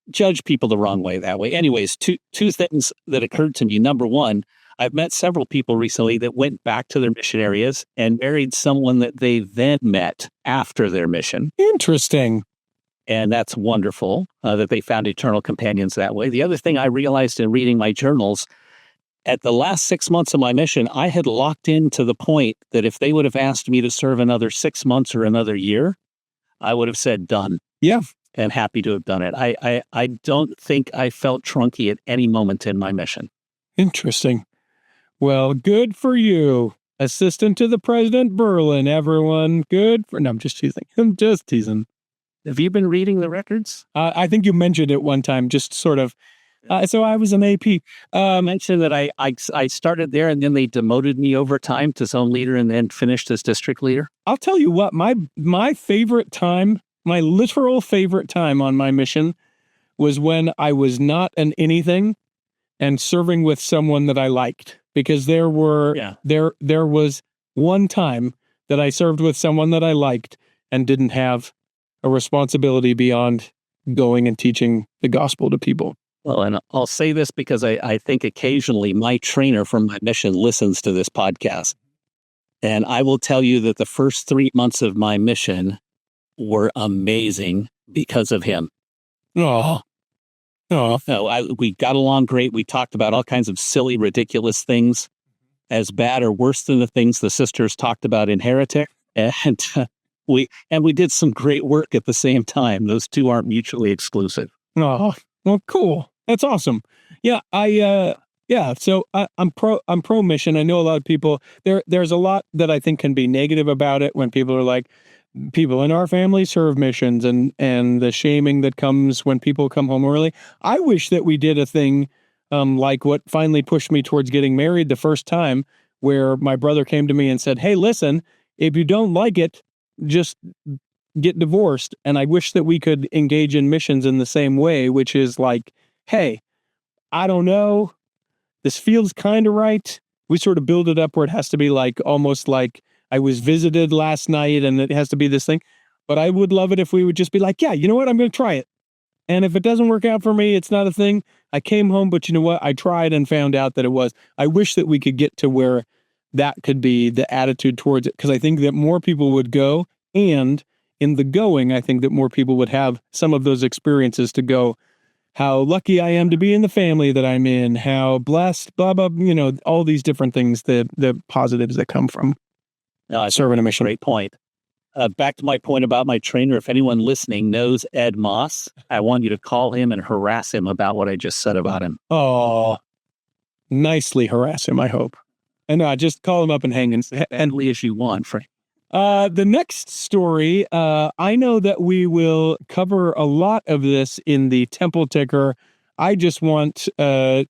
judge people the wrong way that way. Anyways, two things that occurred to me. Number one, I've met several people recently that went back to their mission areas and married someone that they then met after their mission. Interesting. And that's wonderful that they found eternal companions that way. The other thing I realized in reading my journals, at the last 6 months of my mission, I had locked in to the point that if they would have asked me to serve another 6 months or another year, I would have said done. Yeah. And happy to have done it. I don't think I felt trunky at any moment in my mission. Interesting. Well, good for you. Assistant to the President Berlin, everyone. No, I'm just teasing. Have you been reading the records? I think you mentioned it one time, just sort of. So I was an AP. I mentioned that I started there and then they demoted me over time to zone leader and then finished as district leader. I'll tell you what, my favorite time, my literal favorite time on my mission was when I was not an anything and serving with someone that I liked. Because there was one time that I served with someone that I liked and didn't have a responsibility beyond going and teaching the gospel to people. Well, and I'll say this because I think occasionally my trainer from my mission listens to this podcast. And I will tell you that the first 3 months of my mission were amazing because of him. Oh. We got along great. We talked about all kinds of silly, ridiculous things, as bad or worse than the things the sisters talked about in Heretic. And we did some great work at the same time. Those two aren't mutually exclusive. Oh, well, cool. That's awesome. Yeah, So I'm pro mission. I know a lot of people. There's a lot that I think can be negative about it when people are like, people in our family serve missions and the shaming that comes when people come home early. I wish that we did a thing like what finally pushed me towards getting married the first time, where my brother came to me and said, hey, listen, if you don't like it, just get divorced. And I wish that we could engage in missions in the same way, which is like, hey, I don't know, this feels kind of right. We sort of build it up where it has to be like almost like I was visited last night and it has to be this thing. But I would love it if we would just be like, yeah, you know what? I'm going to try it. And if it doesn't work out for me, it's not a thing. I came home, but you know what? I tried and found out that it was. I wish that we could get to where that could be the attitude towards it, because I think that more people would go. And in the going, I think that more people would have some of those experiences to go, how lucky I am to be in the family that I'm in, how blessed, blah, blah, all these different things, the positives that come from serving a mission. Great point. Back to my point about my trainer, if anyone listening knows Ed Moss, I want you to call him and harass him about what I just said about him. Oh, nicely harass him, I hope. And just call him up and hang and as you want, Frank. The next story, I know that we will cover a lot of this in the Temple Ticker. I just want to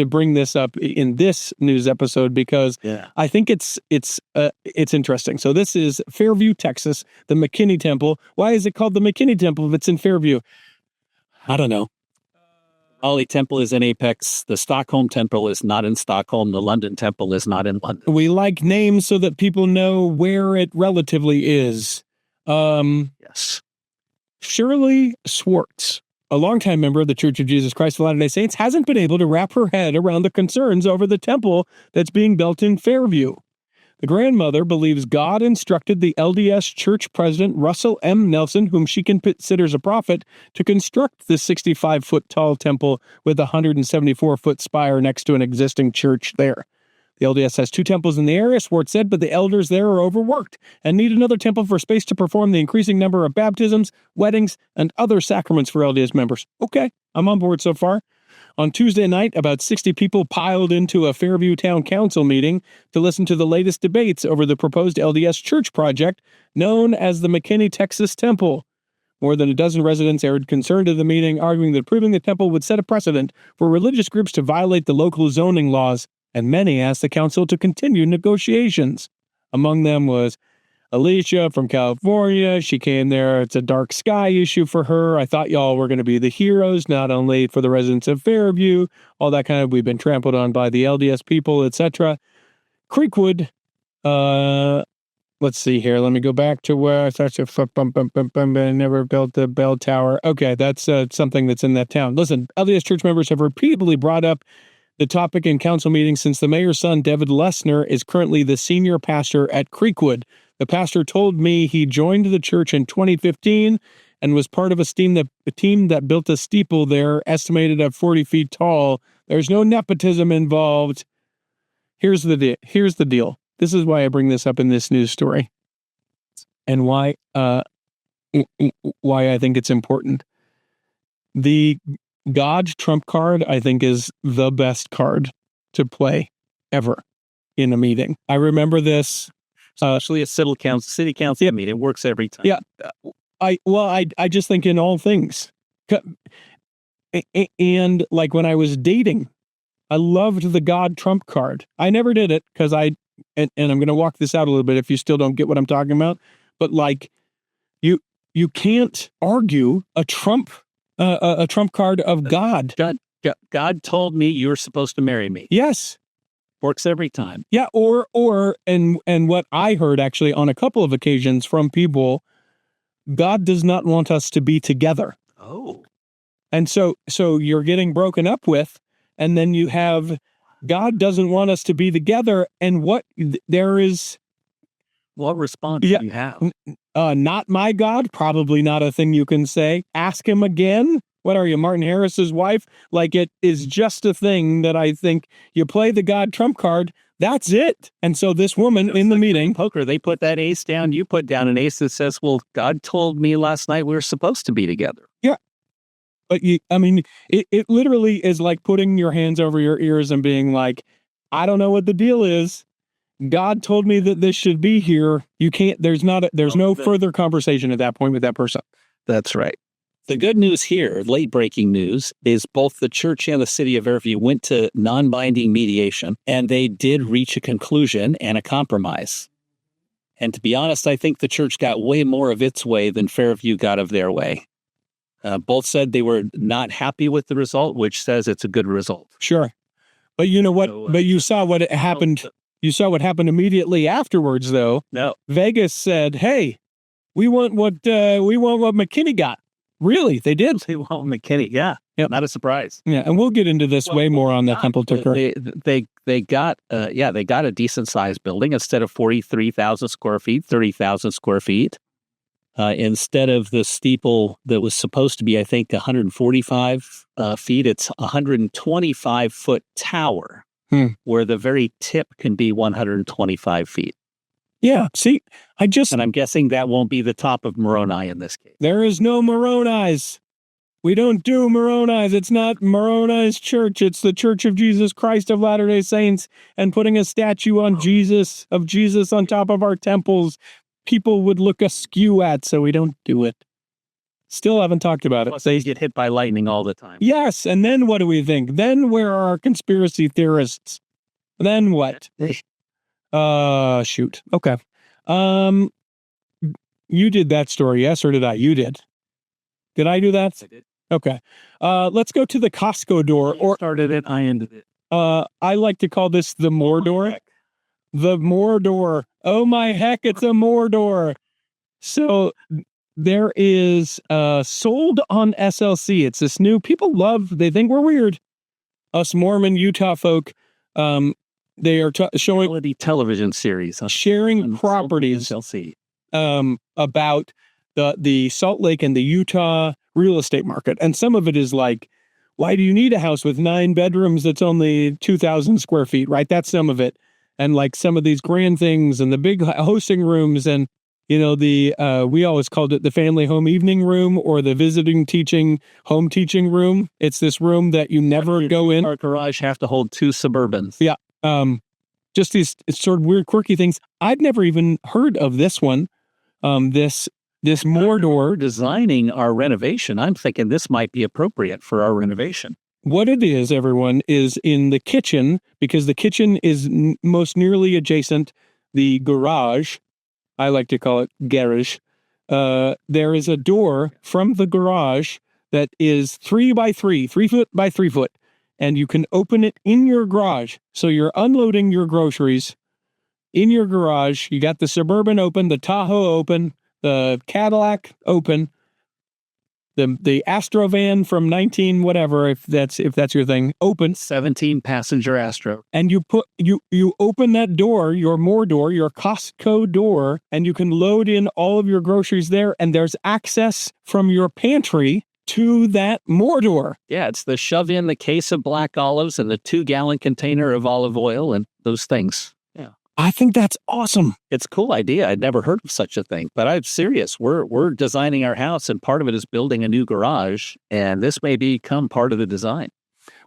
bring this up in this news episode because I think it's interesting. So this is Fairview, Texas, the McKinney Temple. Why is it called the McKinney Temple if it's in Fairview? I don't know. Ollie Temple is in Apex. The Stockholm Temple is not in Stockholm. The London Temple is not in London. We like names so that people know where it relatively is. Yes. Shirley Swartz, a longtime member of the Church of Jesus Christ of Latter-day Saints, hasn't been able to wrap her head around the concerns over the temple that's being built in Fairview. The grandmother believes God instructed the LDS Church President Russell M. Nelson, whom she considers a prophet, to construct this 65-foot tall temple with a 174-foot spire next to an existing church there. The LDS has 2 temples in the area, Swartz said, but the elders there are overworked and need another temple for space to perform the increasing number of baptisms, weddings, and other sacraments for LDS members. Okay, I'm on board so far. On Tuesday night, about 60 people piled into a Fairview Town Council meeting to listen to the latest debates over the proposed LDS church project known as the McKinney, Texas Temple. More than a dozen residents aired concern to the meeting, arguing that approving the temple would set a precedent for religious groups to violate the local zoning laws, and many asked the council to continue negotiations. Among them was Alicia from California. She came there. It's a dark sky issue for her. I thought y'all were going to be the heroes, not only for the residents of Fairview, all that kind of, we've been trampled on by the LDS people, etc. Creekwood, let's see here. Let me go back to where I thought I never built the bell tower. Okay, that's something that's in that town. Listen, LDS church members have repeatedly brought up the topic in council meetings since the mayor's son, David Lessner, is currently the senior pastor at Creekwood. The pastor told me he joined the church in 2015 and was part of a team that built a steeple there, estimated at 40 feet tall. There's no nepotism involved. Here's the deal. This is why I bring this up in this news story, and why I think it's important. The God trump card, I think, is the best card to play ever in a meeting. I remember this. Especially a city council meeting. It works every time. Yeah. I just think in all things. And like when I was dating, I loved the God trump card. I never did it because and I'm going to walk this out a little bit if you still don't get what I'm talking about. But like, you can't argue a trump card of God. God told me you were supposed to marry me. Yes. Works every time. Yeah, or what I heard actually on a couple of occasions from people, God does not want us to be together. Oh. And so you're getting broken up with, and then you have God doesn't want us to be together, and what response do you have? Not my God, probably not a thing you can say. Ask him again. What are you, Martin Harris's wife? Like, it is just a thing that I think you play the God trump card. That's it. And so this woman in the meeting, poker, they put that ace down. You put down an ace that says, well, God told me last night we were supposed to be together. Yeah. But it literally is like putting your hands over your ears and being like, I don't know what the deal is. God told me that this should be here. You can't, there's no further conversation at that point with that person. That's right. The good news here, late breaking news, is both the church and the city of Fairview went to non-binding mediation, and they did reach a conclusion and a compromise. And to be honest, I think the church got way more of its way than Fairview got of their way. Both said they were not happy with the result, which says it's a good result. Sure. But you know what? But you saw what happened. You saw what happened immediately afterwards, though. No. Vegas said, hey, we want what McKinney got. Really? They did? They want McKinney, yeah. Yep. Not a surprise. Yeah, and we'll get into this way more on the Temple Ticker. They got a decent-sized building. Instead of 43,000 square feet, 30,000 square feet. Instead of the steeple that was supposed to be, I think, 145 feet, it's 125-foot tower where the very tip can be 125 feet. Yeah, see, And I'm guessing that won't be the top of Moroni in this case. There is no Moronis. We don't do Moronis. It's not Moroni's church. It's the Church of Jesus Christ of Latter-day Saints, and putting a statue of Jesus on top of our temples, people would look askew at, so we don't do it. Still haven't talked about it. Plus they get hit by lightning all the time. Yes, and then what do we think? Then where are our conspiracy theorists? Then what? Shoot. Okay. You did that story, yes, or did I? You did. Did I do that? I did. Okay. Let's go to the Costco door. You started it, I ended it. I like to call this the Mordor. The Mordor. Oh my heck, it's a Mordor. So there is sold on SLC. It's this new, people love, they think we're weird. Us Mormon Utah folk, they are showing reality television series, sharing properties about the Salt Lake and the Utah real estate market. And some of it is like, why do you need a house with 9 bedrooms that's only 2,000 square feet, right? That's some of it. And like some of these grand things and the big hosting rooms and, you know, we always called it the family home evening room or the visiting home teaching room. It's this room that you never go in. Our garage have to hold 2 Suburbans. Yeah. Just these sort of weird, quirky things. I'd never even heard of this one. This Mordor. Designing our renovation, I'm thinking this might be appropriate for our renovation. What it is, everyone, is in the kitchen, because the kitchen is most nearly adjacent the garage. I like to call it garage. There is a door from the garage that is 3 by 3 foot by 3 foot, and you can open it in your garage. So you're unloading your groceries in your garage. You got the Suburban open, the Tahoe open, the Cadillac open, the Astrovan from 19 whatever, if that's your thing, open. 17 passenger Astro. And you open that door, your Mordor, your Costco door, and you can load in all of your groceries there, and there's access from your pantry to that Mordor. Yeah, it's the shove in the case of black olives and the 2-gallon container of olive oil and those things. Yeah. I think that's awesome. It's a cool idea. I'd never heard of such a thing, but I'm serious. We're designing our house, and part of it is building a new garage, and this may become part of the design.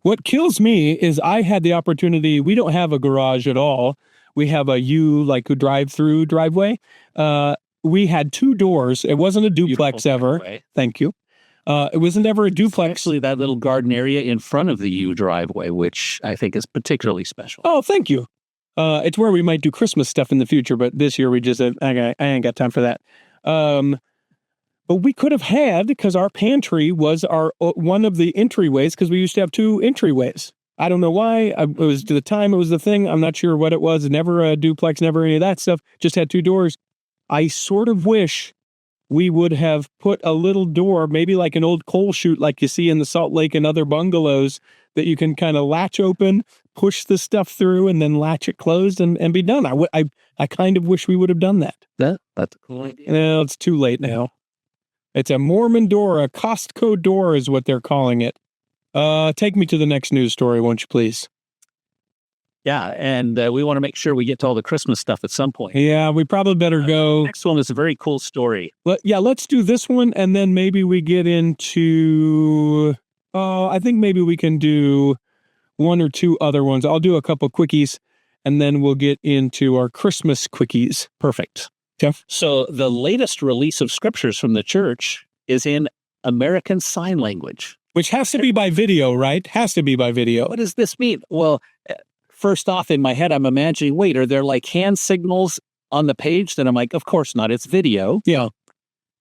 What kills me is I had the opportunity. We don't have a garage at all. We have a drive-through driveway. We had 2 doors. It wasn't a duplex ever. Driveway. Thank you. It wasn't ever a duplex. Actually, that little garden area in front of the U driveway, which I think is particularly special. Oh, thank you. It's where we might do Christmas stuff in the future, but this year we just said, I ain't got time for that. But we could have had, because our pantry was one of the entryways, because we used to have 2 entryways. I don't know why. It was to the time it was the thing. I'm not sure what it was. Never a duplex, never any of that stuff. Just had 2 doors. I sort of wish we would have put a little door, maybe like an old coal chute like you see in the Salt Lake and other bungalows, that you can kind of latch open, push the stuff through, and then latch it closed and be done. I kind of wish we would have done that. That's a cool idea. No, it's too late now. It's a Mormon door, a Costco door is what they're calling it. Take me to the next news story, won't you please? Yeah, and we want to make sure we get to all the Christmas stuff at some point. Yeah, we probably better go. Next one is a very cool story. Let's do this one, and then maybe we get into... I think maybe we can do 1 or 2 other ones. I'll do a couple quickies, and then we'll get into our Christmas quickies. Perfect. Jeff? So the latest release of scriptures from the church is in American Sign Language. Which has to be by video, right? Has to be by video. What does this mean? Well, first off, in my head, I'm imagining, wait, are there like hand signals on the page? Then I'm like, of course not. It's video. Yeah.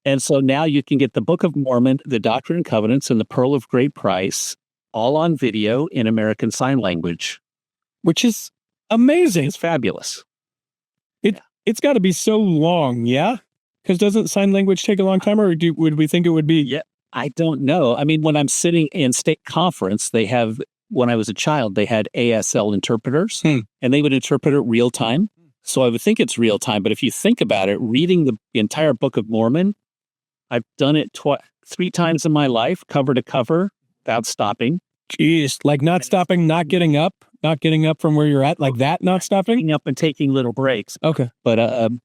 And so now you can get the Book of Mormon, the Doctrine and Covenants, and the Pearl of Great Price, all on video in American Sign Language. Which is amazing. It's fabulous. It's got to be so long, yeah? Because doesn't sign language take a long time, or would we think it would be? Yeah, I don't know. I mean, when I'm sitting in state conference, when I was a child, they had ASL interpreters, and they would interpret it real time. So I would think it's real time, but if you think about it, reading the entire Book of Mormon I've done it 3 times in my life, cover to cover, without stopping. Jeez, like not stopping, not getting up from where you're at, like that, not stopping? Getting up and taking little breaks. Okay. But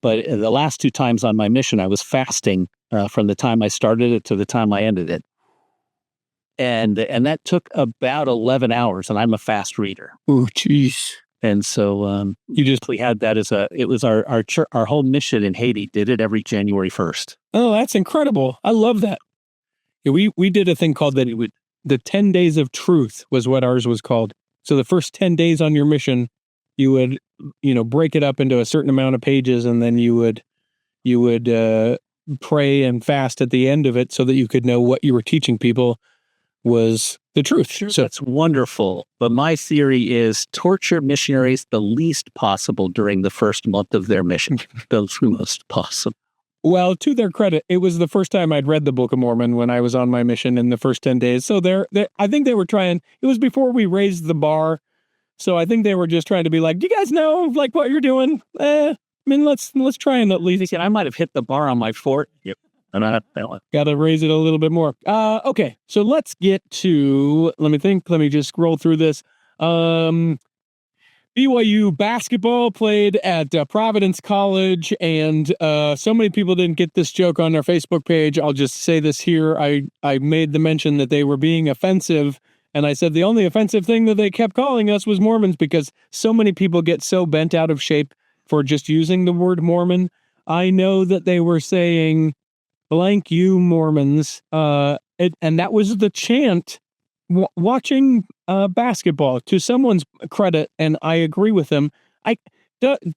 the last 2 times on my mission, I was fasting from the time I started it to the time I ended it. And that took about 11 hours, and I'm a fast reader. Oh, jeez. And so we had that as it was our church, our whole mission in Haiti did it every January 1st. Oh, that's incredible. I love that. Yeah, we did a thing called the 10 days of truth was what ours was called. So the first 10 days on your mission, you would, break it up into a certain amount of pages, and then you would pray and fast at the end of it so that you could know what you were teaching people was the truth. Sure, so that's wonderful. But my theory is torture missionaries the least possible during the first month of their mission. The most possible. Well, to their credit, it was the first time I'd read the Book of Mormon when I was on my mission in the first 10 days. So I think they were trying, it was before we raised the bar. So I think they were just trying to be like, do you guys know like what you're doing? Let's try and at least. I might have hit the bar on my fort. Yep. Got to raise it a little bit more. Okay, so let's get to, let me just scroll through this. BYU basketball played at Providence College, and so many people didn't get this joke on their Facebook page. I'll just say this here. I made the mention that they were being offensive, and I said the only offensive thing that they kept calling us was Mormons, because so many people get so bent out of shape for just using the word Mormon. I know that they were saying, blank you Mormons, and that was the chant watching basketball. To someone's credit, and I agree with them,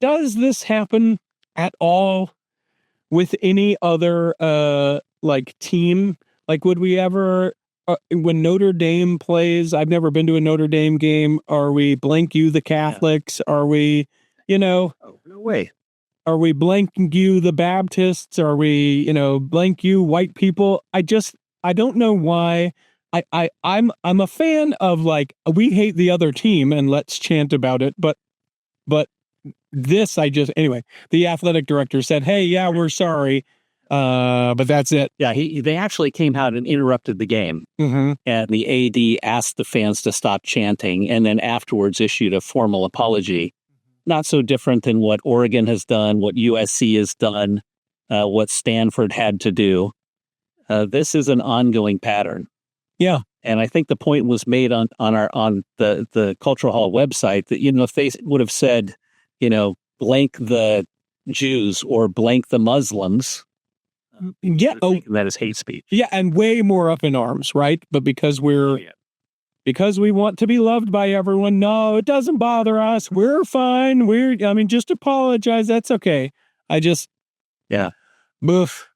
does this happen at all with any other team? Like, would we ever, when Notre Dame plays, I've never been to a Notre Dame game, are we blank you the Catholics? Are we, Oh, no way. Are we blanking you the Baptists? Are we, blank you white people? I don't know why. I'm a fan of we hate the other team and let's chant about it. But this, anyway, the athletic director said, hey, yeah, we're sorry. But that's it. Yeah, they actually came out and interrupted the game. Mm-hmm. And the AD asked the fans to stop chanting, and then afterwards issued a formal apology. Not so different than what Oregon has done, what USC has done, what Stanford had to do. This is an ongoing pattern. Yeah. And I think the point was made on the Cultural Hall website that, if they would have said, blank the Jews or blank the Muslims, that is hate speech. Yeah, and way more up in arms, right? But because because we want to be loved by everyone, no, it doesn't bother us. We're fine. Just apologize. That's okay. Boof.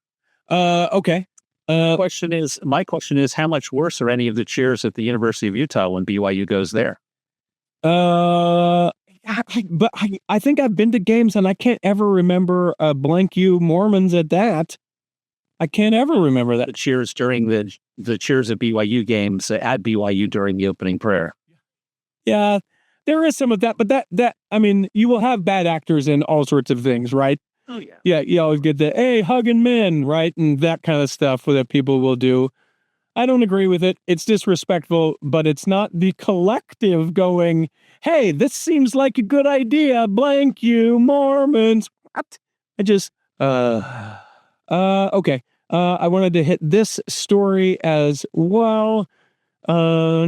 Okay. My question is, how much worse are any of the cheers at the University of Utah when BYU goes there? I think I've been to games and I can't ever remember blank you Mormons at that. I can't ever remember that. The cheers during the cheers at BYU games at BYU during the opening prayer. Yeah, there is some of that, but that you will have bad actors in all sorts of things, right? Oh yeah. Yeah, you always get the, hey, hugging men, right? And that kind of stuff that people will do. I don't agree with it. It's disrespectful, but it's not the collective going, hey, this seems like a good idea, blank you Mormons. What? Okay. I wanted to hit this story as well. Nah,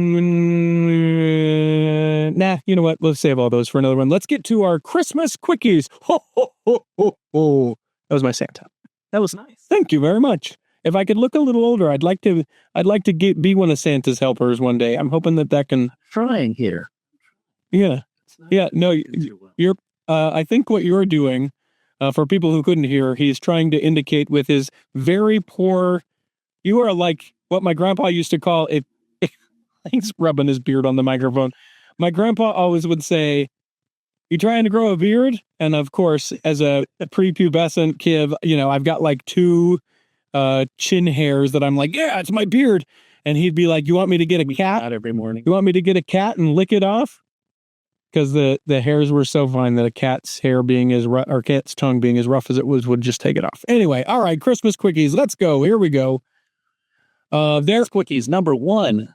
you know what? Let's save all those for another one. Let's get to our Christmas quickies. Ho, ho, ho, ho, ho. That was my Santa. That was nice. Thank you very much. If I could look a little older, I'd like to be one of Santa's helpers one day. I'm hoping that can. Trying here. Yeah. Yeah. No, you're, I think what you're doing, for people who couldn't hear, he's trying to indicate with his very poor, you are like what my grandpa used to call it. He's rubbing his beard on the microphone. My grandpa always would say, you trying to grow a beard? And of course, as a prepubescent kid, I've got like 2 chin hairs that I'm like, yeah, it's my beard. And he'd be like, you want me to get a cat? Every morning. You want me to get a cat and lick it off? because the hairs were so fine that a cat's hair being as rough, or cat's tongue being as rough as it was, would just take it off. Anyway, all right, Christmas quickies. Let's go. Here we go. There's Quickies. Number one,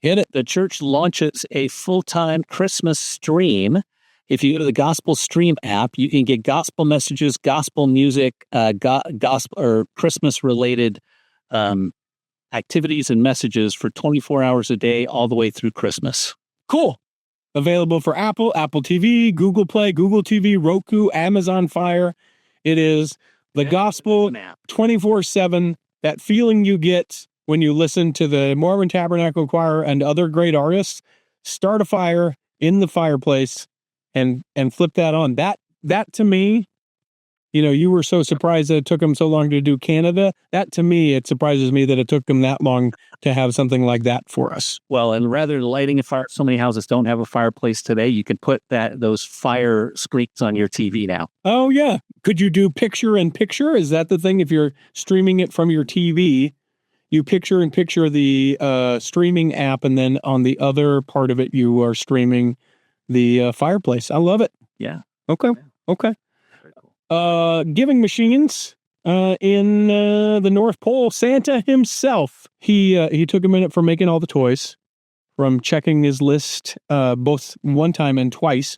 hit it. the church launches a full-time Christmas stream. If you go to the Gospel Stream app, you can get gospel messages, gospel music, gospel or Christmas-related activities and messages for 24 hours a day, all the way through Christmas. Cool. Available for Apple, Apple TV, Google Play, Google TV, Roku, Amazon Fire. It is the gospel 24/7. That feeling you get when you listen to the Mormon Tabernacle Choir and other great artists. Start a fire in the fireplace and flip that on. That to me, you were so surprised that it took them so long to do Canada. That to me, it surprises me that it took them that long to have something like that for us. Well, and rather than lighting a fire, so many houses don't have a fireplace today. You can put those fire screens on your TV now. Oh yeah. Could you do picture in picture? Is that the thing? If you're streaming it from your TV, you picture in picture the streaming app, and then on the other part of it, you are streaming the fireplace. I love it. Yeah. Okay. Okay. Very cool. Giving machines in the North Pole. Santa himself. He took a minute from making all the toys, from checking his list both one time and twice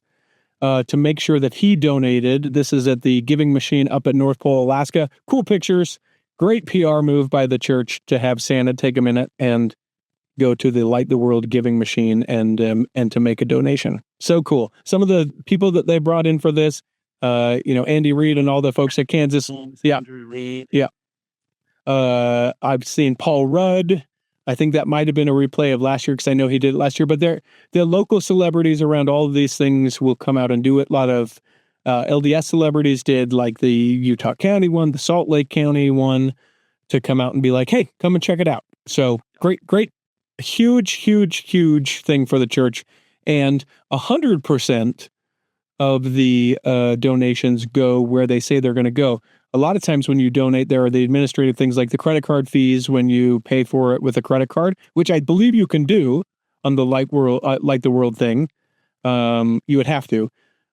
to make sure that he donated. This is at the Giving Machine up at North Pole, Alaska. Cool pictures. Great PR move by the church to have Santa take a minute and go to the Light the World Giving Machine and to make a donation. So cool. Some of the people that they brought in for this, Andy Reid and all the folks at Kansas. Yeah. Yeah. I've seen Paul Rudd. I think that might have been a replay of last year because I know he did it last year. But the local celebrities around all of these things will come out and do it. A lot of LDS celebrities did, like the Utah County one, the Salt Lake County one, to come out and be like, hey, come and check it out. So great, huge thing for the church. And 100% of the donations go where they say they're going to go. A lot of times when you donate, there are the administrative things like the credit card fees when you pay for it with a credit card, which I believe you can do on the Light the World thing. You would have to.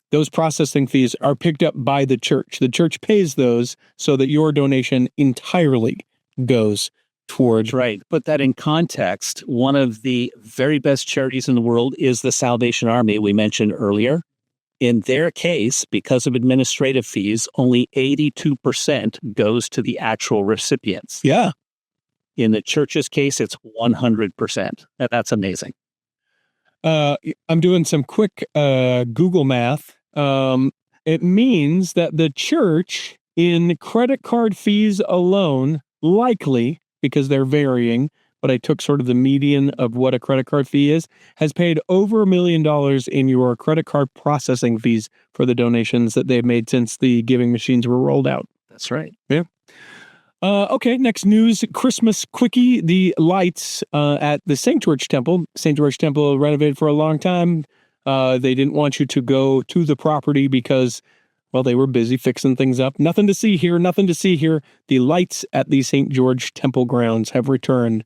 Those processing fees are picked up by the church. The church pays those so that your donation entirely goes towards. Right. Put that in context. One of the very best charities in the world is the Salvation Army we mentioned earlier. In their case, because of administrative fees, only 82% goes to the actual recipients. Yeah. In the church's case, it's 100%. That's amazing. I'm doing some quick Google math. It means that the church, in credit card fees alone, likely, because they're varying, but I took sort of the median of what a credit card fee is, has paid over $1 million in your credit card processing fees for the donations that they've made since the giving machines were rolled out. That's right. Yeah. Okay, next news, Christmas quickie. The lights at the St. George Temple. St. George Temple renovated for a long time. They didn't want you to go to the property because, well, they were busy fixing things up. Nothing to see here. The lights at the St. George Temple grounds have returned.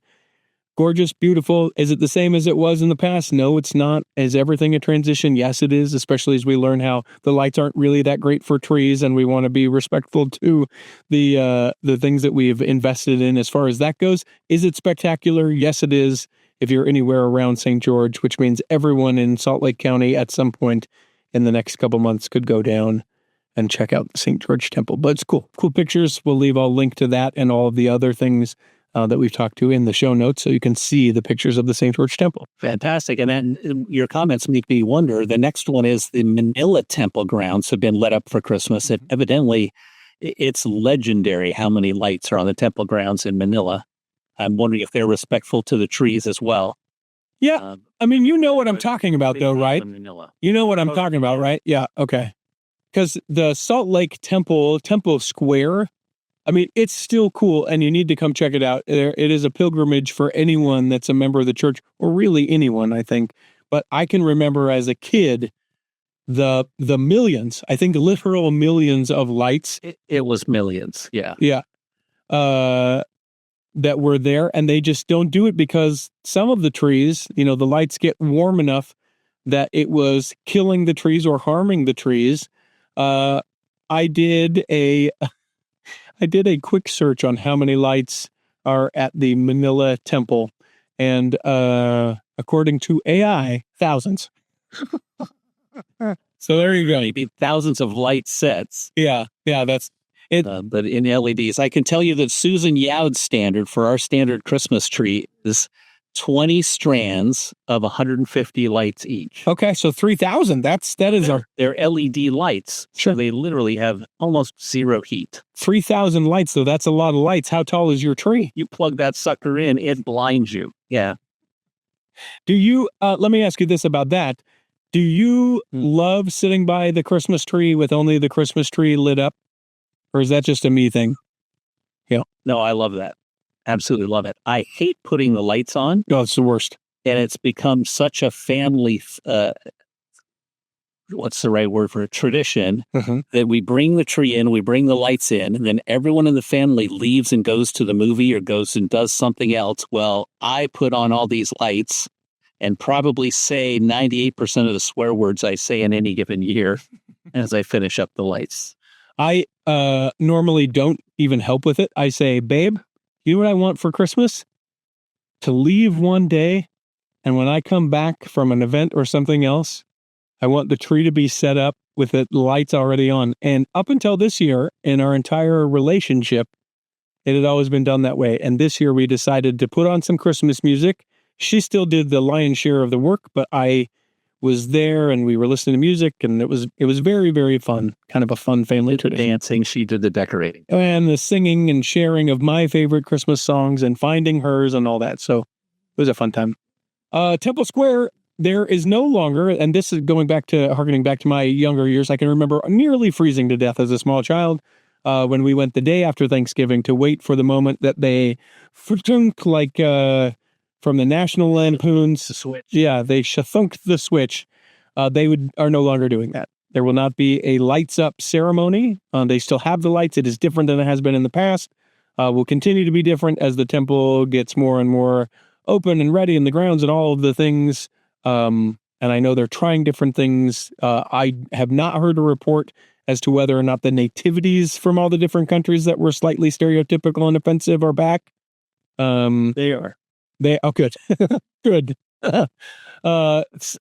Gorgeous, beautiful. Is it the same as it was in the past? No, it's not. Is everything a transition? Yes, it is, especially as we learn how the lights aren't really that great for trees, and we want to be respectful to the things that we've invested in as far as that goes. Is it spectacular? Yes, it is. If you're anywhere around St. George, which means everyone in Salt Lake County at some point in the next couple months could go down and check out the St. George Temple. But it's cool. Cool pictures. We'll leave a link to that and all of the other things that we've talked to in the show notes so you can see the pictures of the St. George Temple. Fantastic. And then your comments make me wonder. The next one is the Manila Temple grounds have been lit up for Christmas. And evidently, it's legendary how many lights are on the temple grounds in Manila. I'm wondering if they're respectful to the trees as well. Yeah. I mean, you know what I'm talking about, though, right? You know what I'm talking about, right? Yeah. Okay. Because the Salt Lake Temple Square, I mean, it's still cool, and you need to come check it out. It is a pilgrimage for anyone that's a member of the church, or really anyone, I think. But I can remember as a kid, the millions, I think literal millions of lights. It was millions, yeah. Yeah. That were there, and they just don't do it because some of the trees, the lights get warm enough that it was killing the trees or harming the trees, I did a quick search on how many lights are at the Manila temple, and according to AI, thousands. So there you go. Maybe thousands of light sets. Yeah, that's it. But in LEDs, I can tell you that Susan Yaud's standard for our standard Christmas tree is 20 strands of 150 lights each. Okay, so 3,000. That is our They're LED lights. Sure. So they literally have almost zero heat. 3,000 lights, though. That's a lot of lights. How tall is your tree? You plug that sucker in, it blinds you. Yeah. Do you? Let me ask you this about that. Do you love sitting by the Christmas tree with only the Christmas tree lit up, or is that just a me thing? No, I love that. Absolutely love it. I hate putting the lights on. Oh, it's the worst. And it's become such a family, what's the right word for it? Tradition, that we bring the tree in, we bring the lights in, and then everyone in the family leaves and goes to the movie or goes and does something else. Well, I put on all these lights and probably say 98% of the swear words I say in any given year as I finish up the lights. I normally don't even help with it. I say, babe, you know what I want for Christmas? To leave one day, and when I come back from an event or something else, I want the tree to be set up with the lights already on. And up until this year, in our entire relationship, it had always been done that way. And this year we decided to put on some Christmas music. She still did the lion's share of the work, but I was there and we were listening to music, and it was very, very fun. Kind of a fun family tradition. Dancing, she did the decorating. And the singing and sharing of my favorite Christmas songs and finding hers and all that. So it was a fun time. Temple Square, there is no longer, and this is harkening back to my younger years. I can remember nearly freezing to death as a small child when we went the day after Thanksgiving to wait for the moment that they from the National Lampoons. The switch. Yeah, they shathunked the switch. They are no longer doing that. There will not be a lights up ceremony. They still have the lights. It is different than it has been in the past. Will continue to be different as the temple gets more and more open and ready in the grounds and all of the things. And I know they're trying different things. I have not heard a report as to whether or not the nativities from all the different countries that were slightly stereotypical and offensive are back. They are. Good. Good.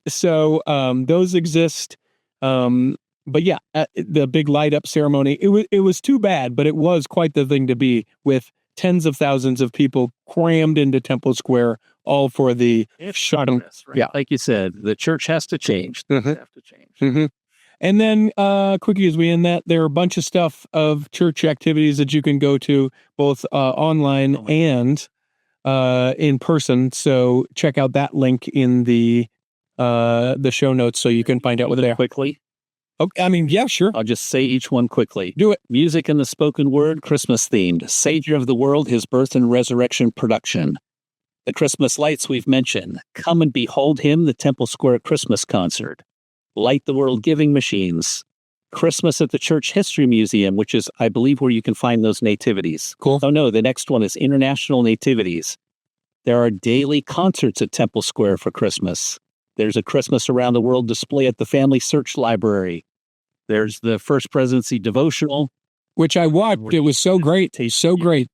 So those exist. But yeah, the big light up ceremony, it was too bad, but it was quite the thing to be, with tens of thousands of people crammed into Temple Square, all for the shutting. Right? Yeah. Like you said, the church has to change. They have to change. And then, quickly as we end that, there are a bunch of stuff of church activities that you can go to, both online and in person. So check out that link in the show notes so you can find out what they are. Quickly. Okay, I mean, yeah, sure. I'll just say each one quickly. Do it. Music and the spoken word, Christmas themed. Savior of the world, his birth and resurrection production. The Christmas lights we've mentioned. Come and behold him, the Temple Square Christmas concert. Light the world giving machines. Christmas at the Church History Museum, which is, I believe, where you can find those nativities. Cool. Oh, no, the next one is International Nativities. There are daily concerts at Temple Square for Christmas. There's a Christmas Around the World display at the Family Search Library. There's the First Presidency devotional, which I watched. It was so great. So great.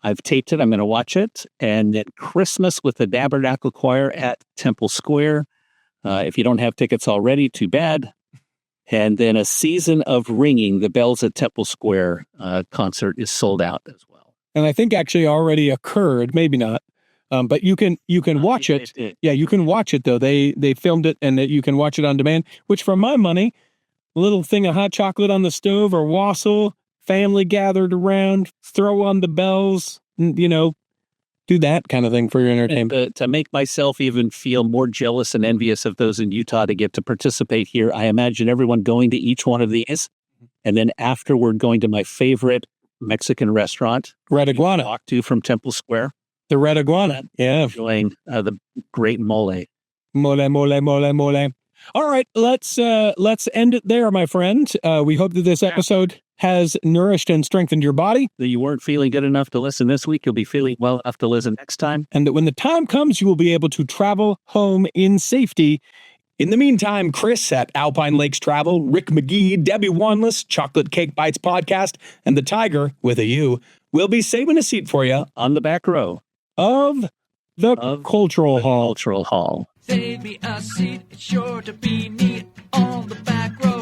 I've taped it. I'm going to watch it. And at Christmas with the Tabernacle Choir at Temple Square. If you don't have tickets already, too bad. And then a Season of Ringing, the Bells at Temple Square concert is sold out as well. And I think actually already occurred, maybe not. But you can watch it. Yeah, you can watch it though. They filmed it, and you can watch it on demand, which for my money, a little thing of hot chocolate on the stove or wassail, family gathered around, throw on the bells, do that kind of thing for your entertainment. To make myself even feel more jealous and envious of those in Utah to get to participate here, I imagine everyone going to each one of these, and then afterward going to my favorite Mexican restaurant, Red Iguana, walk to from Temple Square. The Red Iguana, yeah, enjoying the great mole. Mole. All right, let's end it there, my friend. We hope that this episode has nourished and strengthened your body. That you weren't feeling good enough to listen this week, you'll be feeling well enough to listen next time. And that when the time comes, you will be able to travel home in safety In the meantime, Chris at Alpine Lakes Travel, Rick McGee, Debbie Wanless, Chocolate Cake Bites Podcast, and the Tiger, with a U, will be saving a seat for you On the back row of the Cultural Hall. Cultural Hall. Save me a seat, it's sure to be neat on the back row.